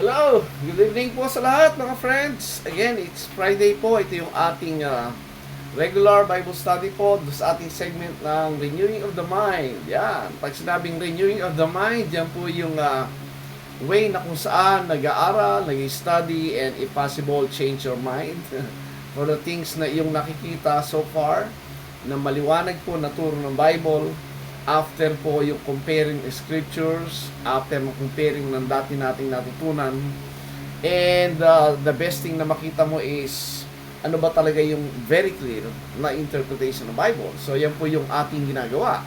Hello! Good evening po sa lahat mga friends. Again, it's Friday po. Ito yung ating regular Bible study po sa ating segment ng Renewing of the Mind. Yan. Pag sinabing Renewing of the Mind, yan po yung way na kung saan nag-aaral, nag-study, and if possible, change your mind for the things na yung nakikita so far na maliwanag po na turo ng Bible. After po yung comparing scriptures, after mo comparing ng dati nating natutunan, and the best thing na makita mo is ano ba talaga yung very clear na interpretation ng Bible. So yan po yung ating ginagawa.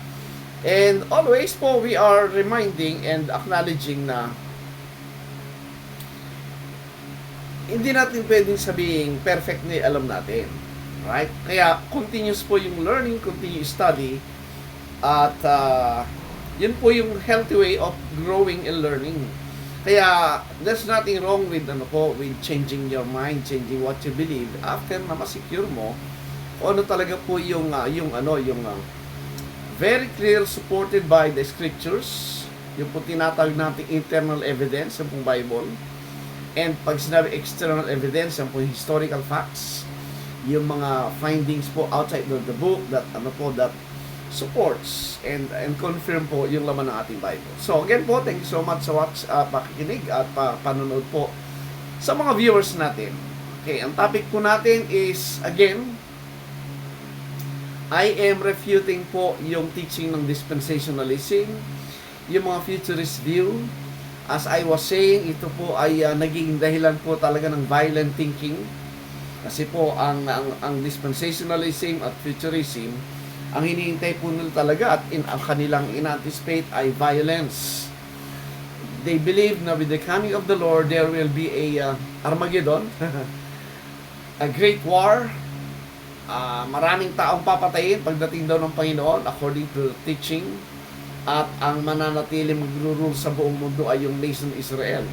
And always po we are reminding and acknowledging na hindi natin pwedeng sabihin perfect na alam natin. Right? Kaya continuous po yung learning, continuous study. At yun po yung healthy way of growing and learning. Kaya there's nothing wrong with with changing your mind, changing what you believe after na ma-secure mo o ano talaga po yung very clear supported by the scriptures, yung po tinatawag natin internal evidence, yung pong Bible. And pag sinabi external evidence, yung po historical facts, yung mga findings po outside of the book that that supports and confirm po yung laman ng ating Bible. So again po, thank you so much sa pakikinig at panonood po sa mga viewers natin. Okay, ang topic po natin is, again, I am refuting po yung teaching ng dispensationalism, yung mga futurist view. As I was saying, ito po ay naging dahilan po talaga ng violent thinking. Kasi po ang dispensationalism at futurism, ang hinihintay po nila talaga at ang kanilang in-anticipate ay violence. They believe na with the coming of the Lord, there will be a Armageddon, a great war, maraming taong papatayin pagdating daw ng Panginoon according to teaching, at ang mananatili magro-rule sa buong mundo ay yung nation Israel.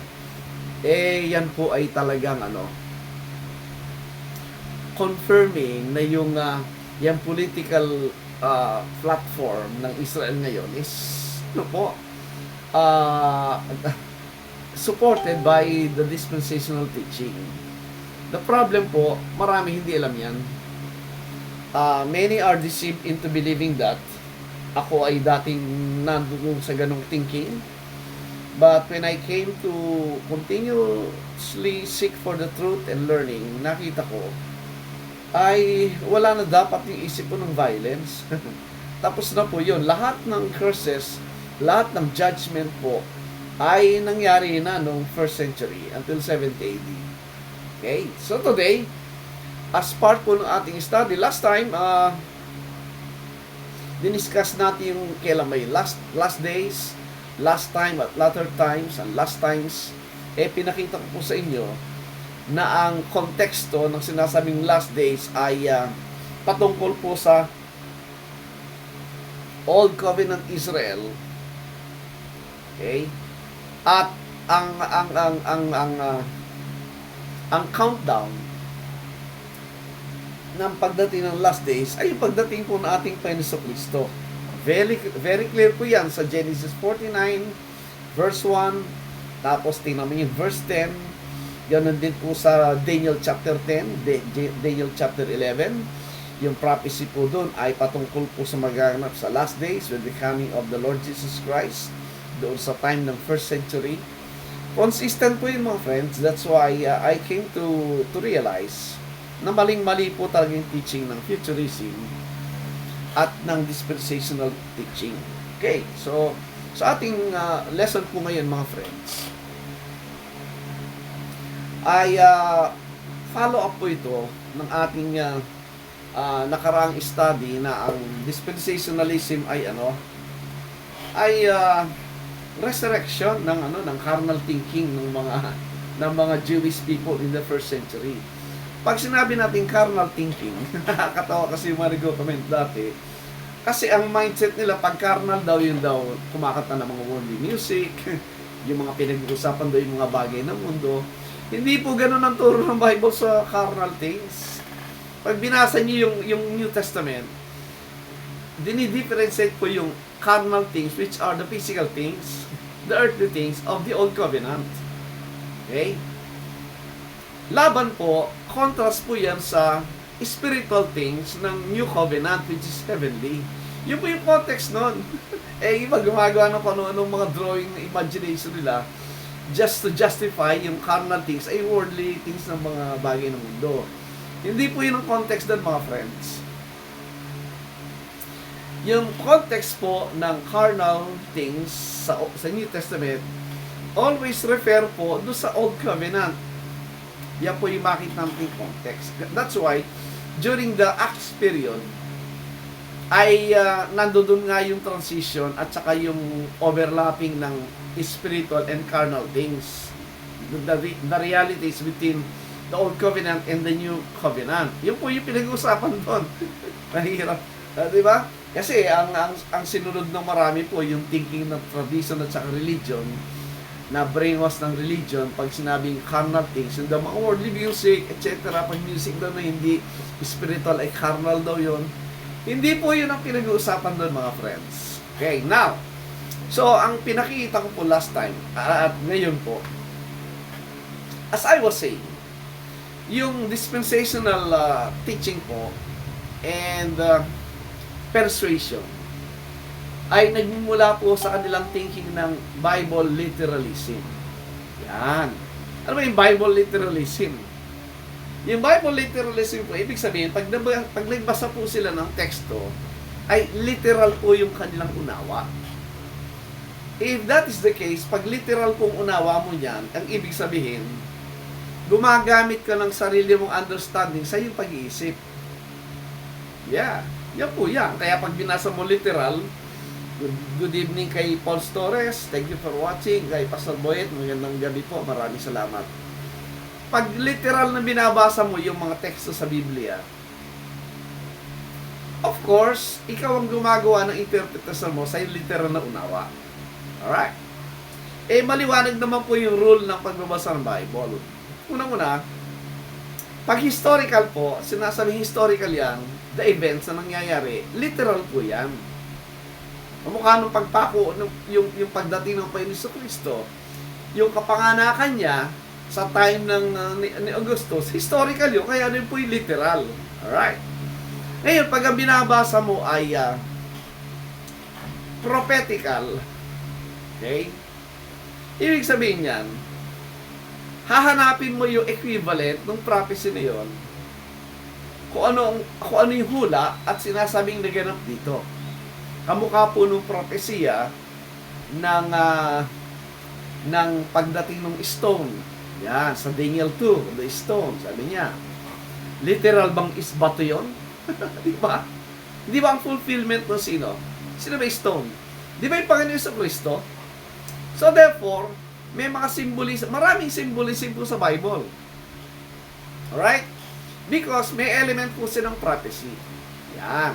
Yan po ay talagang confirming na yung political platform ng Israel ngayon is supported by the dispensational teaching. The problem po, marami hindi alam yan. Many are deceived into believing that. Ako ay dating nandun sa ganong thinking. But when I came to continuously seek for the truth and learning, nakita ko ay wala na dapat yung isip ko ng violence. Tapos na po yun. Lahat ng curses, lahat ng judgment po ay nangyari na noong 1st century until 70 AD. Okay? So today, as part po ng ating study, last time, diniscuss natin yung kailan may last days, last time at latter times, and last times, pinakita ko po sa inyo na ang konteksto ng sinasabing last days ay patungkol po sa Old Covenant Israel. Okay? At ang countdown ng pagdating ng last days ay yung pagdating po ng ating Panginoon Kristo. Very very clear po yan sa Genesis 49 verse 1, tapos tingnan mo yung verse 10. Ganun din po sa Daniel chapter 10, Daniel chapter 11. Yung prophecy po doon ay patungkol po sa magaganap sa last days with the coming of the Lord Jesus Christ doon sa time ng 1st century. Consistent po yun mga friends. That's why I came to realize na maling-mali po talaga yung teaching ng futurism at ng dispensational teaching. Okay, so sa ating lesson po ngayon mga friends, ay follow up po ito ng ating nakaraang study na ang dispensationalism ay resurrection ng carnal thinking ng mga Jewish people in the 1st century. Pag sinabi natin carnal thinking, nakakatawa kasi yung mga nag-comment dati, kasi ang mindset nila pag carnal daw, yun daw kumakanta ng mga worldly music, yung mga pinag-uusapan daw yung mga bagay ng mundo. Hindi po ganun ang turo ng Bible sa carnal things. Pag binasa niyo yung New Testament, dinidifferentiate po yung carnal things, which are the physical things, the earthly things of the Old Covenant. Okay? Laban po, contrast po yan sa spiritual things ng New Covenant, which is heavenly. Yun po yung context nun. Iba gumagawa ng anong mga drawing na imagination nila just to justify yung carnal things ay worldly things ng mga bagay ng mundo. Hindi po yun ang context doon, mga friends. Yung context po ng carnal things sa New Testament always refer po doon sa Old Covenant. Yan po yung makita natin context. That's why, during the Acts period, ay nandoon nga yung transition at saka yung overlapping ng spiritual and carnal things. The realities between the Old Covenant and the New Covenant. Yun po yung pinag-uusapan doon. Mahirap. Di ba? Kasi ang sinunod ng marami po yung thinking ng tradition at saka religion, na brainwash ng religion pag sinabing carnal things, yung mga worldly music, etc. Pag music daw na hindi spiritual ay carnal daw yun. Hindi po yun ang pinag-uusapan doon, mga friends. Okay, now, so ang pinakita ko po last time, at ngayon po, as I was saying, yung dispensational teaching po and persuasion ay nagmumula po sa kanilang thinking ng Bible literalism. Yan. Ano ba yung Bible literalism? Yung Bible literalism po, ibig sabihin, pag nagbasa po sila ng teksto, ay literal po yung kanilang unawa. If that is the case, pag literal pong unawa mo yan, ang ibig sabihin, gumagamit ka ng sarili mong understanding sa iyong pag-iisip. Yeah. Yan po yan. Kaya pag binasa mo literal, good evening kay Paul Torres. Thank you for watching. Kay Pastor Boyet, magandang gabi po. Maraming salamat. Pag literal na binabasa mo yung mga teksto sa Biblia, of course, ikaw ang gumagawa ng interpretasyon mo sa literal na unawa. Alright. Maliwanag naman po yung rule ng pagbabasa ng Bible. Unang-una, pag historical po, sinasabing historical yan, the events na nangyayari, literal po yan. Mukha nung pagpako, yung pagdating ng Panginoon Kristo, yung kapanganakan niya sa time ni Augustus, historical yun, kaya ano po yung literal. Alright. Ngayon, pag ang binabasa mo ay prophetical, okay? Ibig sabihin yan, hahanapin mo yung equivalent ng prophecy na yun, kung ano yung hula at sinasabing naganap dito. Kamukha po nung propesya ng pagdating ng stone. Yan, sa Daniel 2, the stone, sabi niya. Literal bang isbato yun? Di ba? Di ba ang fulfillment ng sino? Sino ba stone? Di ba yung Panginoon sa Kristo? So therefore, may mga symbolism, maraming symbolism po sa Bible. Alright? Because may element po silang prophecy. Yan.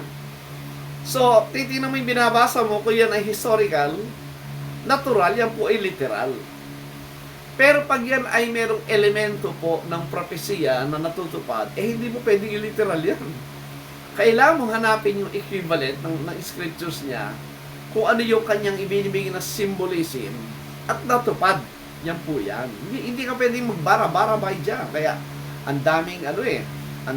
So, titignan mo yung binabasa mo, kung yan ay historical, natural, yan po ay literal. Pero pag yan ay merong elemento po ng propesya na natutupad, hindi mo pwedeng literal yan. Kailangan mong hanapin yung equivalent ng scriptures niya, kung ano yung kanyang ibinibigay na symbolism, at natupad. Yan po yan. Hindi ka pwedeng magbara-bara by dyan. Kaya, ang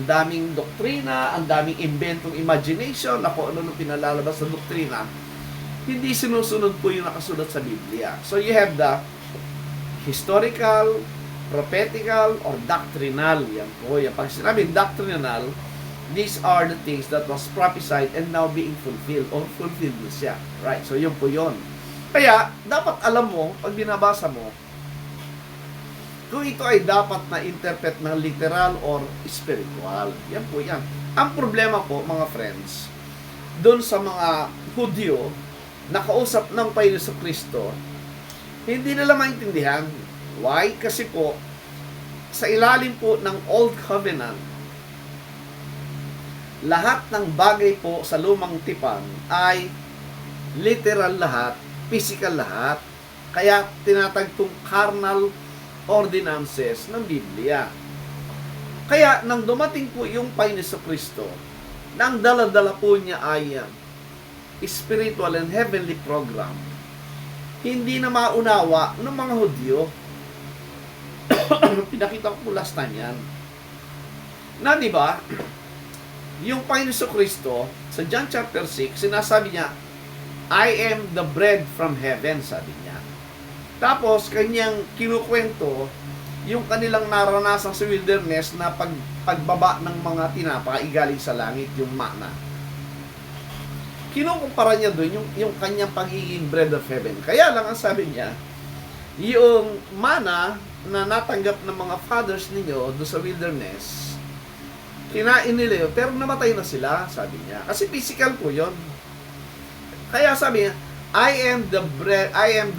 daming doktrina, ang daming inventong imagination na kung ano nung pinalalabas sa doktrina, hindi sinusunod po yung nakasulat sa Biblia. So you have the historical, prophetical, or doctrinal. Yan po. Yan. Pag sinabing doctrinal, these are the things that was prophesied and now being fulfilled or fulfilled na siya. Right? So yun po yun. Kaya, dapat alam mo, pag binabasa mo, kung ito ay dapat na interpret ng literal or spiritual. Yan po yan. Ang problema po, mga friends, doon sa mga Hudyo na kausap ng Panginoon Kristo, hindi nila maintindihan. Why? Kasi po, sa ilalim po ng Old Covenant, lahat ng bagay po sa lumang tipan ay literal lahat, physical lahat. Kaya tinatagtong carnal ordinances ng Biblia. Kaya, nang dumating po yung Panginoon Kristo, nang dala-dala po niya ay spiritual and heavenly program, hindi na maunawa ng mga Hudyo. Pinakita ko po last time yan. Na di ba, yung Panginoon Kristo, sa John chapter 6, sinasabi niya, I am the bread from heaven, sabi niya. Tapos, kanyang kinukwento, yung kanilang naranasan sa wilderness na pagbaba ng mga tinapa, igaling sa langit, yung mana. Kinukumpara niya doon yung kanyang pagiging bread of heaven. Kaya lang ang sabi niya, yung mana na natanggap ng mga fathers ninyo doon sa wilderness, kinain nila yun, pero namatay na sila, sabi niya. Kasi physical po yun. Kaya sabi niya, I am the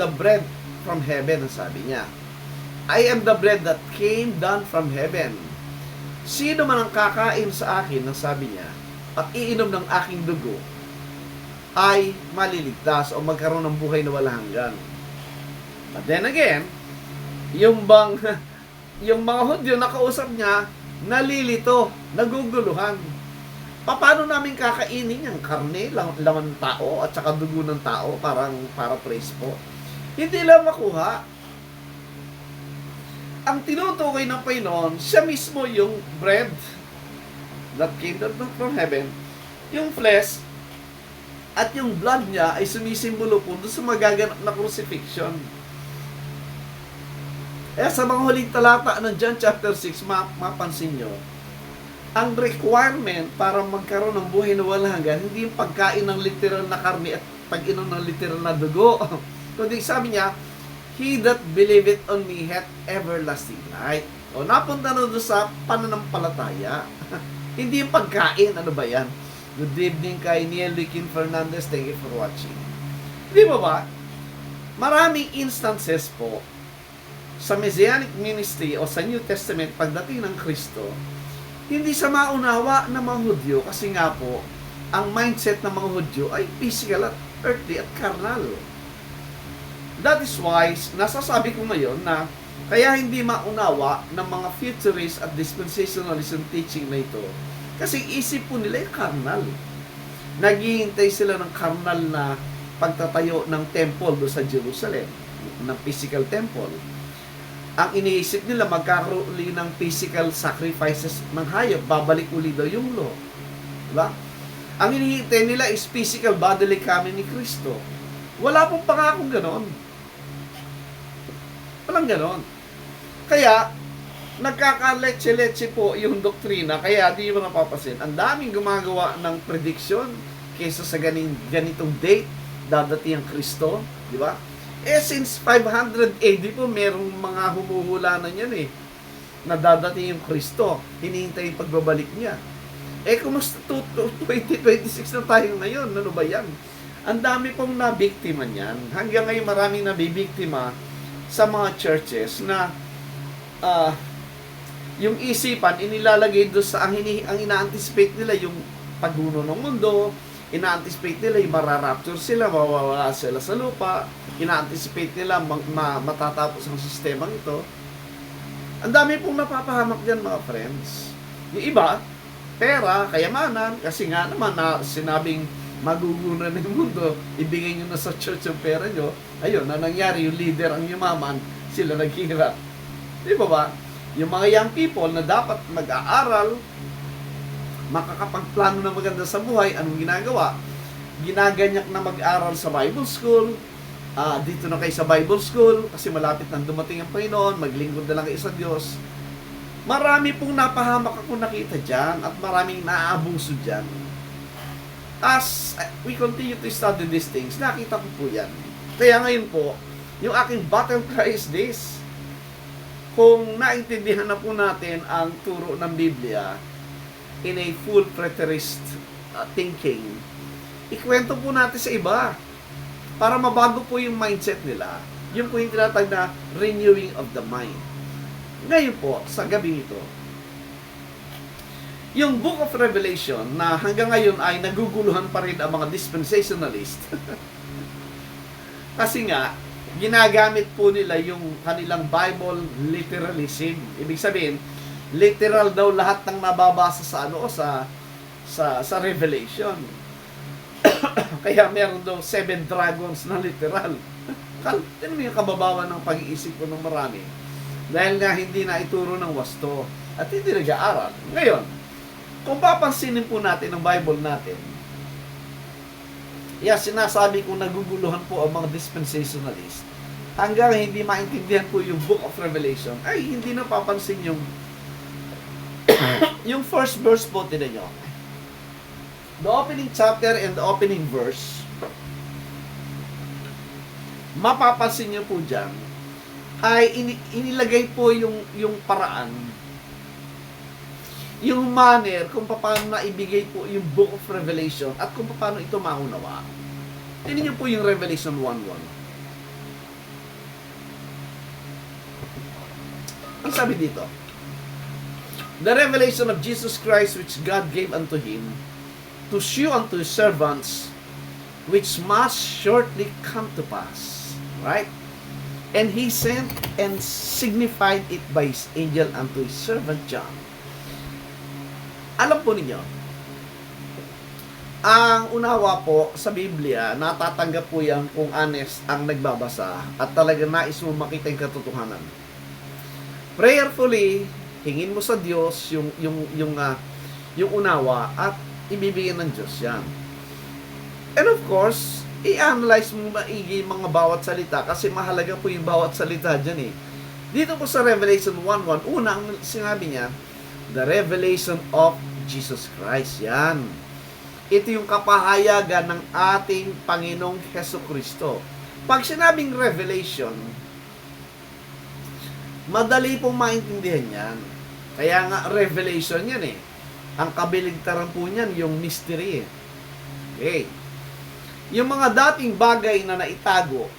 bread from heaven, sabi niya. I am the bread that came down from heaven. Sino man ang kakain sa akin, ang sabi niya, at iinom ng aking dugo, ay maliligtas o magkaroon ng buhay na walang hanggan. But then again, yung mga Hudyo na kausap niya, nalilito, naguguluhan. Paano namin kakainin yung karne, laman ng tao, at saka dugo ng tao, para praise po? Hindi lang makuha. Ang tinutukoy ng Panginoon, siya mismo yung bread that came down from heaven, yung flesh, at yung blood niya ay sumisimbolo po doon sa magaganap na crucifixion. Sa mga huling talata ng John chapter 6, mapansin nyo, ang requirement para magkaroon ng buhay na walang hanggan, hindi yung pagkain ng literal na karne at pag-inom ng literal na dugo. Kundi sabi niya, He that believeth on me hath everlasting life. O napunta na doon sa pananampalataya. Hindi yung pagkain, ano ba yan? Good evening kay Niel Likin Fernandez, thank you for watching. Di ba? Maraming instances po sa Messianic ministry o sa New Testament pagdating ng Kristo, hindi sa maunawa ng mga Hudyo kasi nga po, ang mindset ng mga Hudyo ay physical at earthly at carnal. That is why, nasasabi ko ngayon na kaya hindi maunawa ng mga futurist at dispensationalism teaching na ito. Kasi isip po nila yung carnal. Naghihintay sila ng carnal na pagtatayo ng temple doon sa Jerusalem, ng physical temple. Ang iniisip nila, magkakaroon uli ng physical sacrifices ng hayop, babalik uli daw yung law. Diba? Ang hinihintay nila is physical bodily coming ni Kristo. Wala pong pangakong ganon. Walang ganon. Kaya, nagkakaletse-letse po yung doktrina, kaya di mo napapasin. Ang daming gumagawa ng prediction kaysa sa ganitong date, dadating ang Kristo. Di ba? Since 500 AD po, merong mga humuhula na yan na dadating yung Kristo. Hinihintay yung pagbabalik niya. Kumusta 2026 na tayo ngayon? Ano ba yan? Ang dami pong nabiktima niyan. Hanggang ngayon maraming nabibiktima sa mga churches na yung isipan inilalagay doon sa ang ina-anticipate nila yung pagguno ng mundo, ina-anticipate nila yung mararapture sila, mawawala sila sa lupa, ina-anticipate nila matatapos ang sistemang ito. Ang dami pong napapahamak dyan, mga friends. Yung iba, pera, kayamanan, kasi nga naman na sinabing magugunan ng mundo, ibigay nyo na sa church yung pera nyo. Ayun, na nangyari, yung leader ang yumaman, sila naghihirap. Di ba ba? Yung mga young people na dapat mag-aaral, makakapagplano na maganda sa buhay, anong ginagawa? Ginaganyak na mag-aaral sa Bible school, dito na kayo sa Bible school, kasi malapit nang dumating ang Panginoon, maglingkod na lang kayo sa Diyos. Marami pong napahamak ako nakita dyan, at maraming naaabuso dyan. As we continue to study these things, nakita ko po yan. Kaya ngayon po, yung aking battle cry is this: kung naintindihan na po natin ang turo ng Biblia in a full preterist thinking, ikwento po natin sa iba para mabago po yung mindset nila. Yung po yung tinatag na renewing of the mind. Ngayon po, sa gabi ito, yung Book of Revelation na hanggang ngayon ay naguguluhan pa rin ang mga dispensationalist. Kasi nga, ginagamit po nila yung kanilang Bible literalism. Ibig sabihin, literal daw lahat ng nababasa sa Revelation. Kaya meron daw 7 dragons na literal. Tinan mo yung kababawan ng pag-iisip ko ng marami. Dahil nga hindi na ituro ng wasto at hindi nag-aaral. Ngayon, kung papansinin po natin ang Bible natin, sinasabi ko naguguluhan po ang mga dispensationalists hanggang hindi maintindihan po yung Book of Revelation, ay hindi na papansin yung yung first verse po, tinan nyo. The opening chapter and the opening verse, mapapansin nyo po dyan, ay inilagay po yung paraan, yung manner kung paano na ibigay po yung Book of Revelation at kung paano ito maunawa. Tingnan niyo po yung Revelation 1:1. Ang sabi dito, the revelation of Jesus Christ which God gave unto him to shew unto his servants which must shortly come to pass. Right? And he sent and signified it by his angel unto his servant John. Alam po ninyo, ang unawa po sa Biblia, natatanggap po yan kung honest ang nagbabasa at talaga nais mo makita yung katotohanan. Prayerfully, hingin mo sa Diyos yung unawa at ibibigay ng Diyos yan. And of course, i-analyze mo maigi mga bawat salita kasi mahalaga po yung bawat salita dyan eh. Dito po sa Revelation 1:1, unang sinabi niya, the revelation of Jesus Christ. Yan. Ito yung kapahayagan ng ating Panginoong Hesukristo. Pag sinabing revelation, madali pong maintindihan yan. Kaya nga revelation yan eh. Ang kabiligtaran po niyan, yung mystery eh. Okay. Yung mga dating bagay na naitago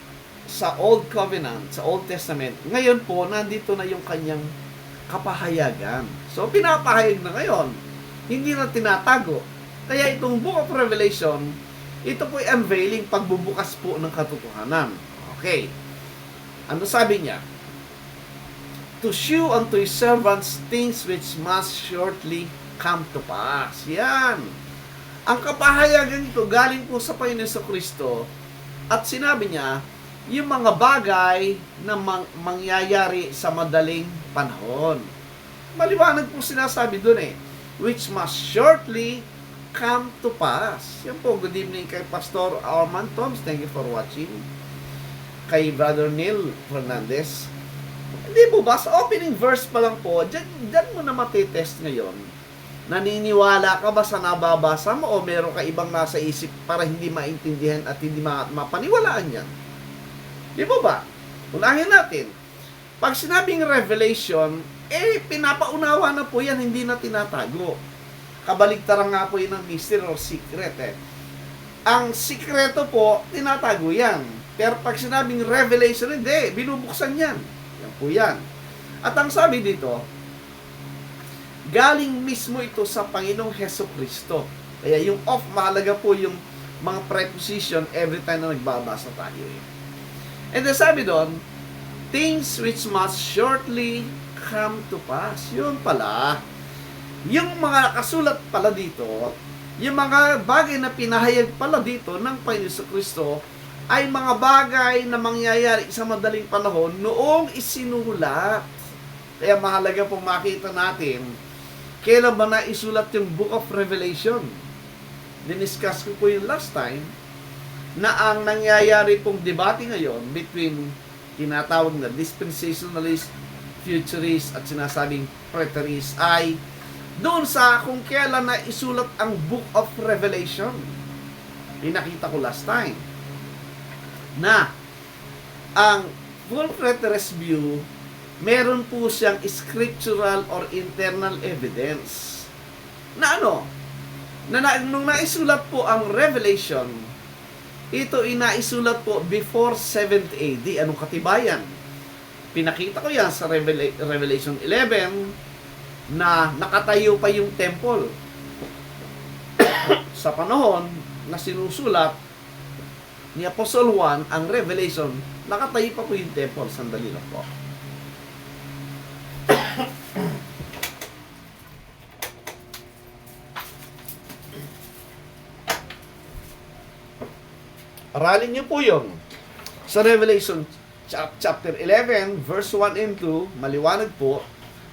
sa Old Covenant, sa Old Testament, ngayon po, nandito na yung kanyang kapahayagan. So, pinapahayag na ngayon. Hindi na tinatago. Kaya itong Book of Revelation, ito po ay unveiling, pagbubukas po ng katotohanan. Okay. Ano sabi niya? To shew unto his servants things which must shortly come to pass. Yan. Ang kapahayagan ito galing po sa Panginoon sa Kristo at sinabi niya, yung mga bagay na mangyayari sa madaling panahon. Maliwanag po sinasabi doon eh, which must shortly come to pass. Yan po, good evening kay Pastor Arman Toms. Thank you for watching. Kay Brother Neil Fernandez. Hindi po ba, sa opening verse pa lang po, dyan mo na matitest ngayon. Naniniwala ka ba sa nababasa mo o meron ka ibang nasa isip para hindi maintindihan at hindi mapaniwalaan yan? Di ba ba? Unahin natin. Pag sinabing revelation, pinapaunawa na po yan, hindi na tinatago. Kabaligtaran nga po yun ng mystery or secret eh. Ang sikreto po, tinatago yan. Pero pag sinabing revelation, hindi, binubuksan yan. Yan po yan. At ang sabi dito, galing mismo ito sa Panginoong Hesukristo. Kaya yung of, mahalaga po yung mga preposition every time na nagbabasa tayo. And then sabi doon, things which must shortly come to pass. Yun pala. Yung mga nakasulat pala dito, yung mga bagay na pinahayag pala dito ng Panginoon Hesukristo ay mga bagay na mangyayari sa madaling panahon noong isinulat. Kaya mahalaga pong makita natin kailan ba na isulat yung Book of Revelation. Diniscuss ko po yung last time na ang nangyayari pong debate ngayon between tinatawag na dispensationalist, futurist at sinasabing preterist ay doon sa kung kailan na isulat ang Book of Revelation. Pinakita ko last time na ang full preterist view, meron po siyang scriptural or internal evidence na nung naisulat po ang Revelation, ito inaisulat po before 7th AD. Anong katibayan? Pinakita ko yan sa Revelation 11 na nakatayo pa yung temple. Sa panahon na sinusulat ni Apostle Juan ang Revelation, nakatayo pa po yung temple. Sandali lang po. Aralin niyo po yun sa Revelation chapter 11, verse 1 and 2, maliwanag po,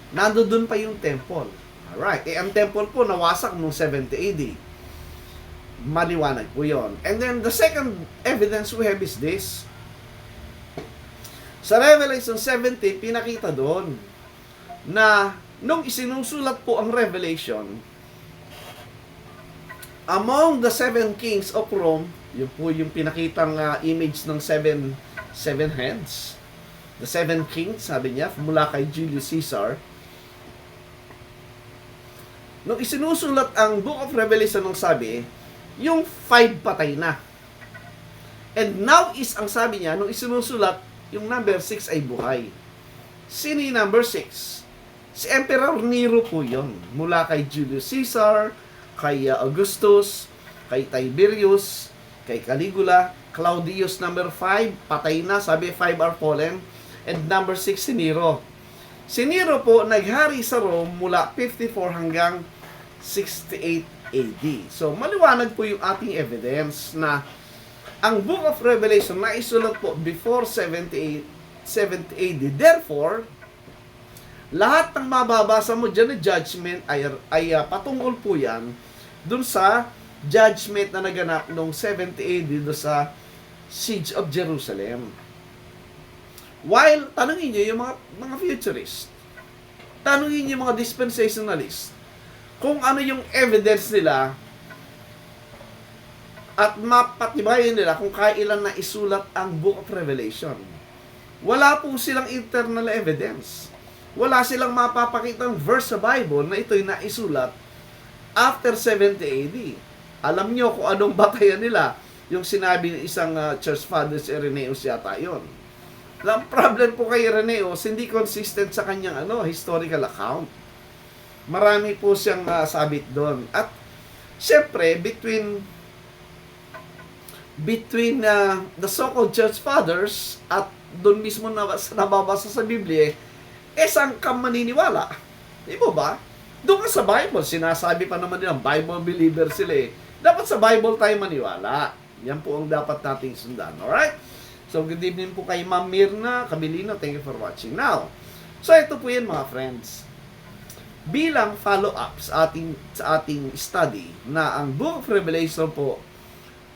nandoon pa yung temple. Alright, ang temple po nawasak noong 70 AD. Maliwanag po yon. And then the second evidence we have is this. Sa Revelation 17, pinakita doon na nung isinusulat po ang Revelation, among the 7 kings of Rome, yun po yung pinakitang image ng seven heads. The 7 kings, sabi niya, mula kay Julius Caesar. Nung isinusulat ang Book of Revelation, nung sabi, yung 5 patay na. And now is, ang sabi niya, nung isinusulat, yung number 6 ay buhay. Sino yung number 6? Si Emperor Nero po yun. Mula kay Julius Caesar, kay Augustus, kay Tiberius, kay Caligula, Claudius number 5, patay na, sabi 5 are fallen, and number 6 si Nero. Si Nero po naghari sa Rome mula 54 hanggang 68 AD. So maliwanag po yung ating evidence na ang Book of Revelation na isulat po before 70 AD. Therefore, lahat ng mababasa mo dyan na judgment ay patungkol po yan dun sa judgment na naganap noong 70 AD do sa Siege of Jerusalem. While, tanungin nyo yung mga futurist, tanungin nyo yung mga dispensationalist, kung ano yung evidence nila at mapatibayan nila kung kailan na isulat ang Book of Revelation. Wala po silang internal evidence. Wala silang mapapakitang verse sa Bible na ito'y naisulat after 70 AD. Alam nyo kung anong batayan nila. Yung sinabi ng isang church father, si Irenaeus yata yun. Ang problem po kay Irenaeus, hindi consistent sa kanyang historical account. Marami po siyang sabit doon. At syempre, between the so-called church fathers at doon mismo nababasa sa Biblia, saan ka maniniwala? Di ba? Doon ka sa Bible, sinasabi pa naman nila, Bible believer sila eh. Dapat sa Bible tayo maniwala. Yan po ang dapat nating sundan. Alright? So, good evening po kay Ma'am Mirna Kabilino. Thank you for watching. Now, so ito po yan mga friends. Bilang follow-up sa ating study na ang Book of Revelation po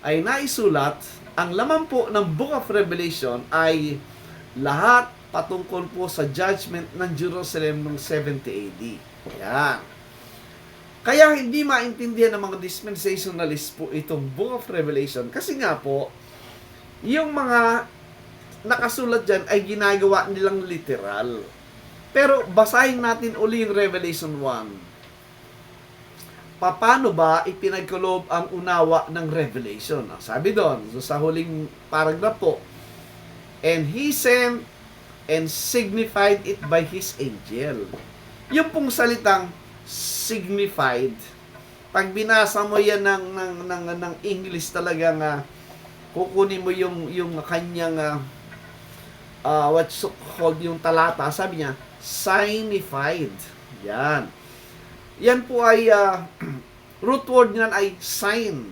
ay naisulat, ang laman po ng Book of Revelation ay lahat patungkol po sa judgment ng Jerusalem noong 70 AD. Yan. Kaya hindi maintindihan ng mga dispensationalists po itong Book of Revelation kasi nga po, yung mga nakasulat dyan ay ginagawa nilang literal. Pero basahin natin uli yung Revelation 1. Paano ba ipinagkulob ang unawa ng Revelation? Sabi doon, sa huling paragraph po, and he sent and signified it by his angel. Yung pong salitang signified, pag binasa mo yan ng English talagang kukunin mo yung kanyang what's called yung talata, sabi niya signified. Yan po ay root word niyan ay sign.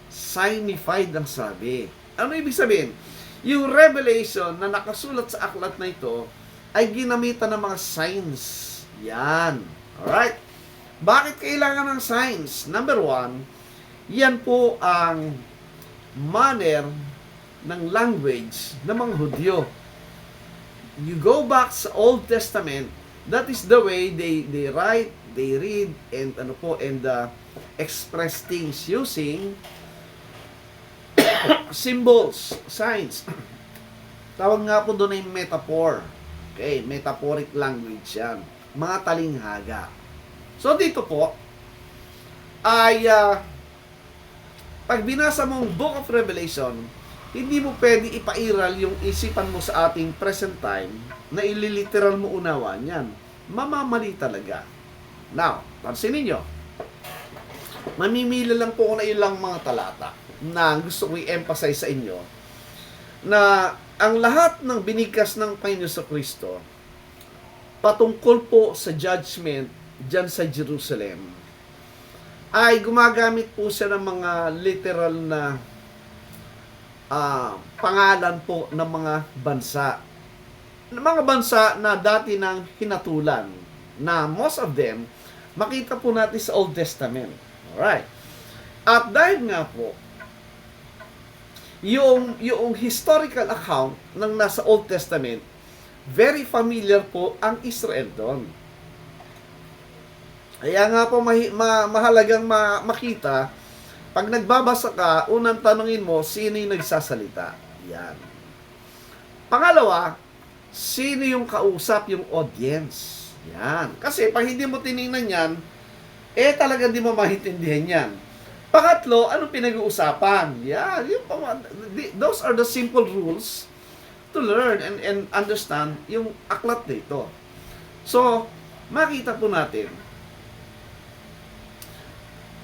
Signified ang sabi. Ano ibig sabihin? Yung revelation na nakasulat sa aklat na ito ay ginamitan ng mga signs. Yan. Alright? Bakit kailangan ng signs? Number 1, yan po ang manner ng language ng mga Hudyo. You go back sa Old Testament, that is the way they write, they read, and express things using symbols, signs. Tawag nga po doon ay metaphor. Okay, metaphoric language yan. Mga talinghaga. So dito po, ay pag binasa mong Book of Revelation, hindi mo pwede ipairal yung isipan mo sa ating present time na ililiteral mo unawan yan. Mamamali talaga. Now, pansinin nyo. Mamimila lang po ko na ilang mga talata na gusto ko i-emphasize sa inyo na ang lahat ng binigkas ng Panginoon sa Kristo patungkol po sa judgment dyan sa Jerusalem ay gumagamit po siya ng mga literal na pangalan po ng mga bansa. Mga bansa na dati nang hinatulan, na most of them, makita po natin sa Old Testament. Alright. At dahil nga po, yung historical account ng nasa Old Testament, very familiar po ang Israel doon. Kaya nga po mahalagang makita, pag nagbabasa ka, unang tanungin mo, sino yung nagsasalita? Yan. Pangalawa, sino yung kausap, yung audience? Yan. Kasi pag hindi mo tinignan yan, talagang di mo maintindihan yan. Pangatlo, anong pinag-uusapan? Yan. Those are the simple rules to learn and understand yung aklat dito. So, makita po natin,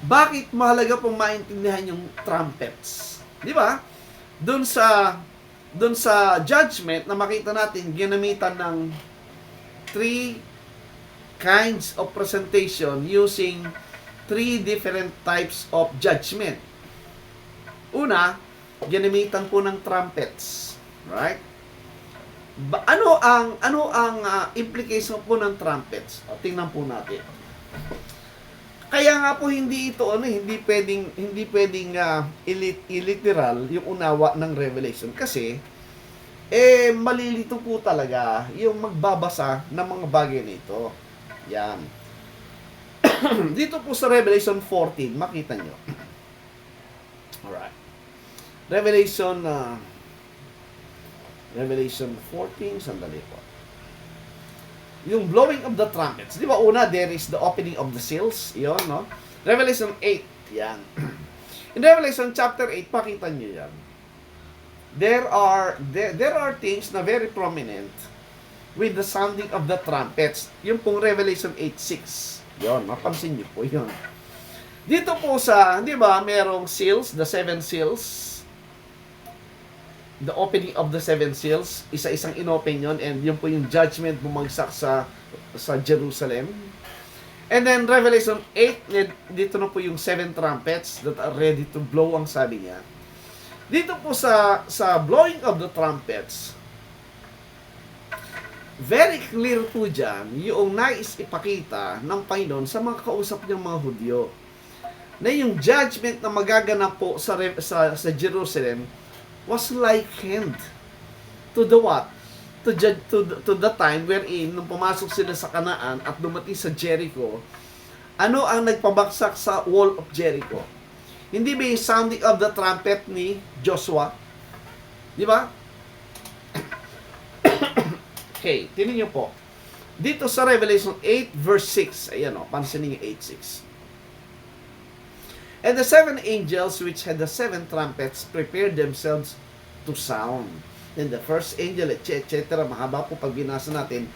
bakit mahalaga pong maintindihan yung trumpets? Di ba? Doon sa judgment na makita natin, ginamitan ng 3 kinds of presentation using 3 different types of judgment. Una, ginamitan po ng trumpets. Right? Ano ang implication po ng trumpets? O, tingnan po natin. Kaya nga po hindi pwedeng iliteral yung unawa ng Revelation kasi malilito po talaga yung magbabasa ng mga bagay nito. Yan. Dito po sa Revelation 14, makita nyo. Alright. Revelation 14, sandali po. Yung blowing of the trumpets. Di ba una, there is the opening of the seals. Yun, no? Revelation 8. Yan. In Revelation chapter 8, pakita nyo yan. There are things na very prominent with the sounding of the trumpets. Yung pong Revelation 8:6. Yun, mapansin nyo po yun. Dito po sa, di ba, merong seals, the 7 seals. The opening of the 7 seals, isa-isang inopen yun, and yun po yung judgment bumagsak sa Jerusalem. And then Revelation 8, dito na po yung 7 trumpets that are ready to blow, ang sabi niya. Dito po sa blowing of the trumpets, very clear po dyan yung nais ipakita ng Panginoon sa mga kausap niyang mga Hudyo, na yung judgment na magaganap po sa Jerusalem was likened to the what? To the time wherein nung pumasok sila sa Kanaan at dumating sa Jericho, ano ang nagpabagsak sa wall of Jericho? Hindi ba yung sounding of the trumpet ni Joshua? Di ba? Okay, tingnan niyo po. Dito sa Revelation 8 verse 6, ayan o, pansinin niyo 8:6. And the 7 angels which had the 7 trumpets prepared themselves to sound. Then the first angel, etc. Mahaba po pag binasa natin.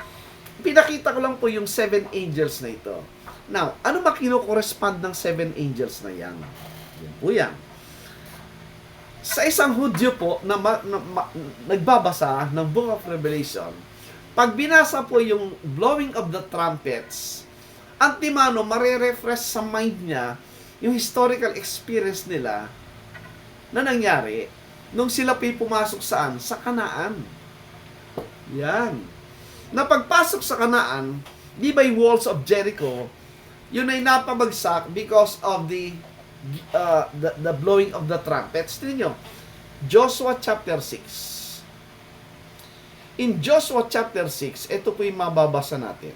Pinakita ko lang po yung 7 angels na ito. Now, ano ba kino-correspond ng 7 angels na yan? Yan po yan. Sa isang Hudyo po na nagbabasa ng Book of Revelation, pag binasa po yung blowing of the trumpets, antimano, marerefresh sa mind niya yung historical experience nila na nangyari nung sila pumasok saan? Sa Kanaan. Yan. Na pagpasok sa Kanaan, di ba yung walls of Jericho, yun ay napabagsak because of the blowing of the trumpets. Tingnan nyo, Joshua chapter 6. In Joshua chapter 6, ito po yung mababasa natin.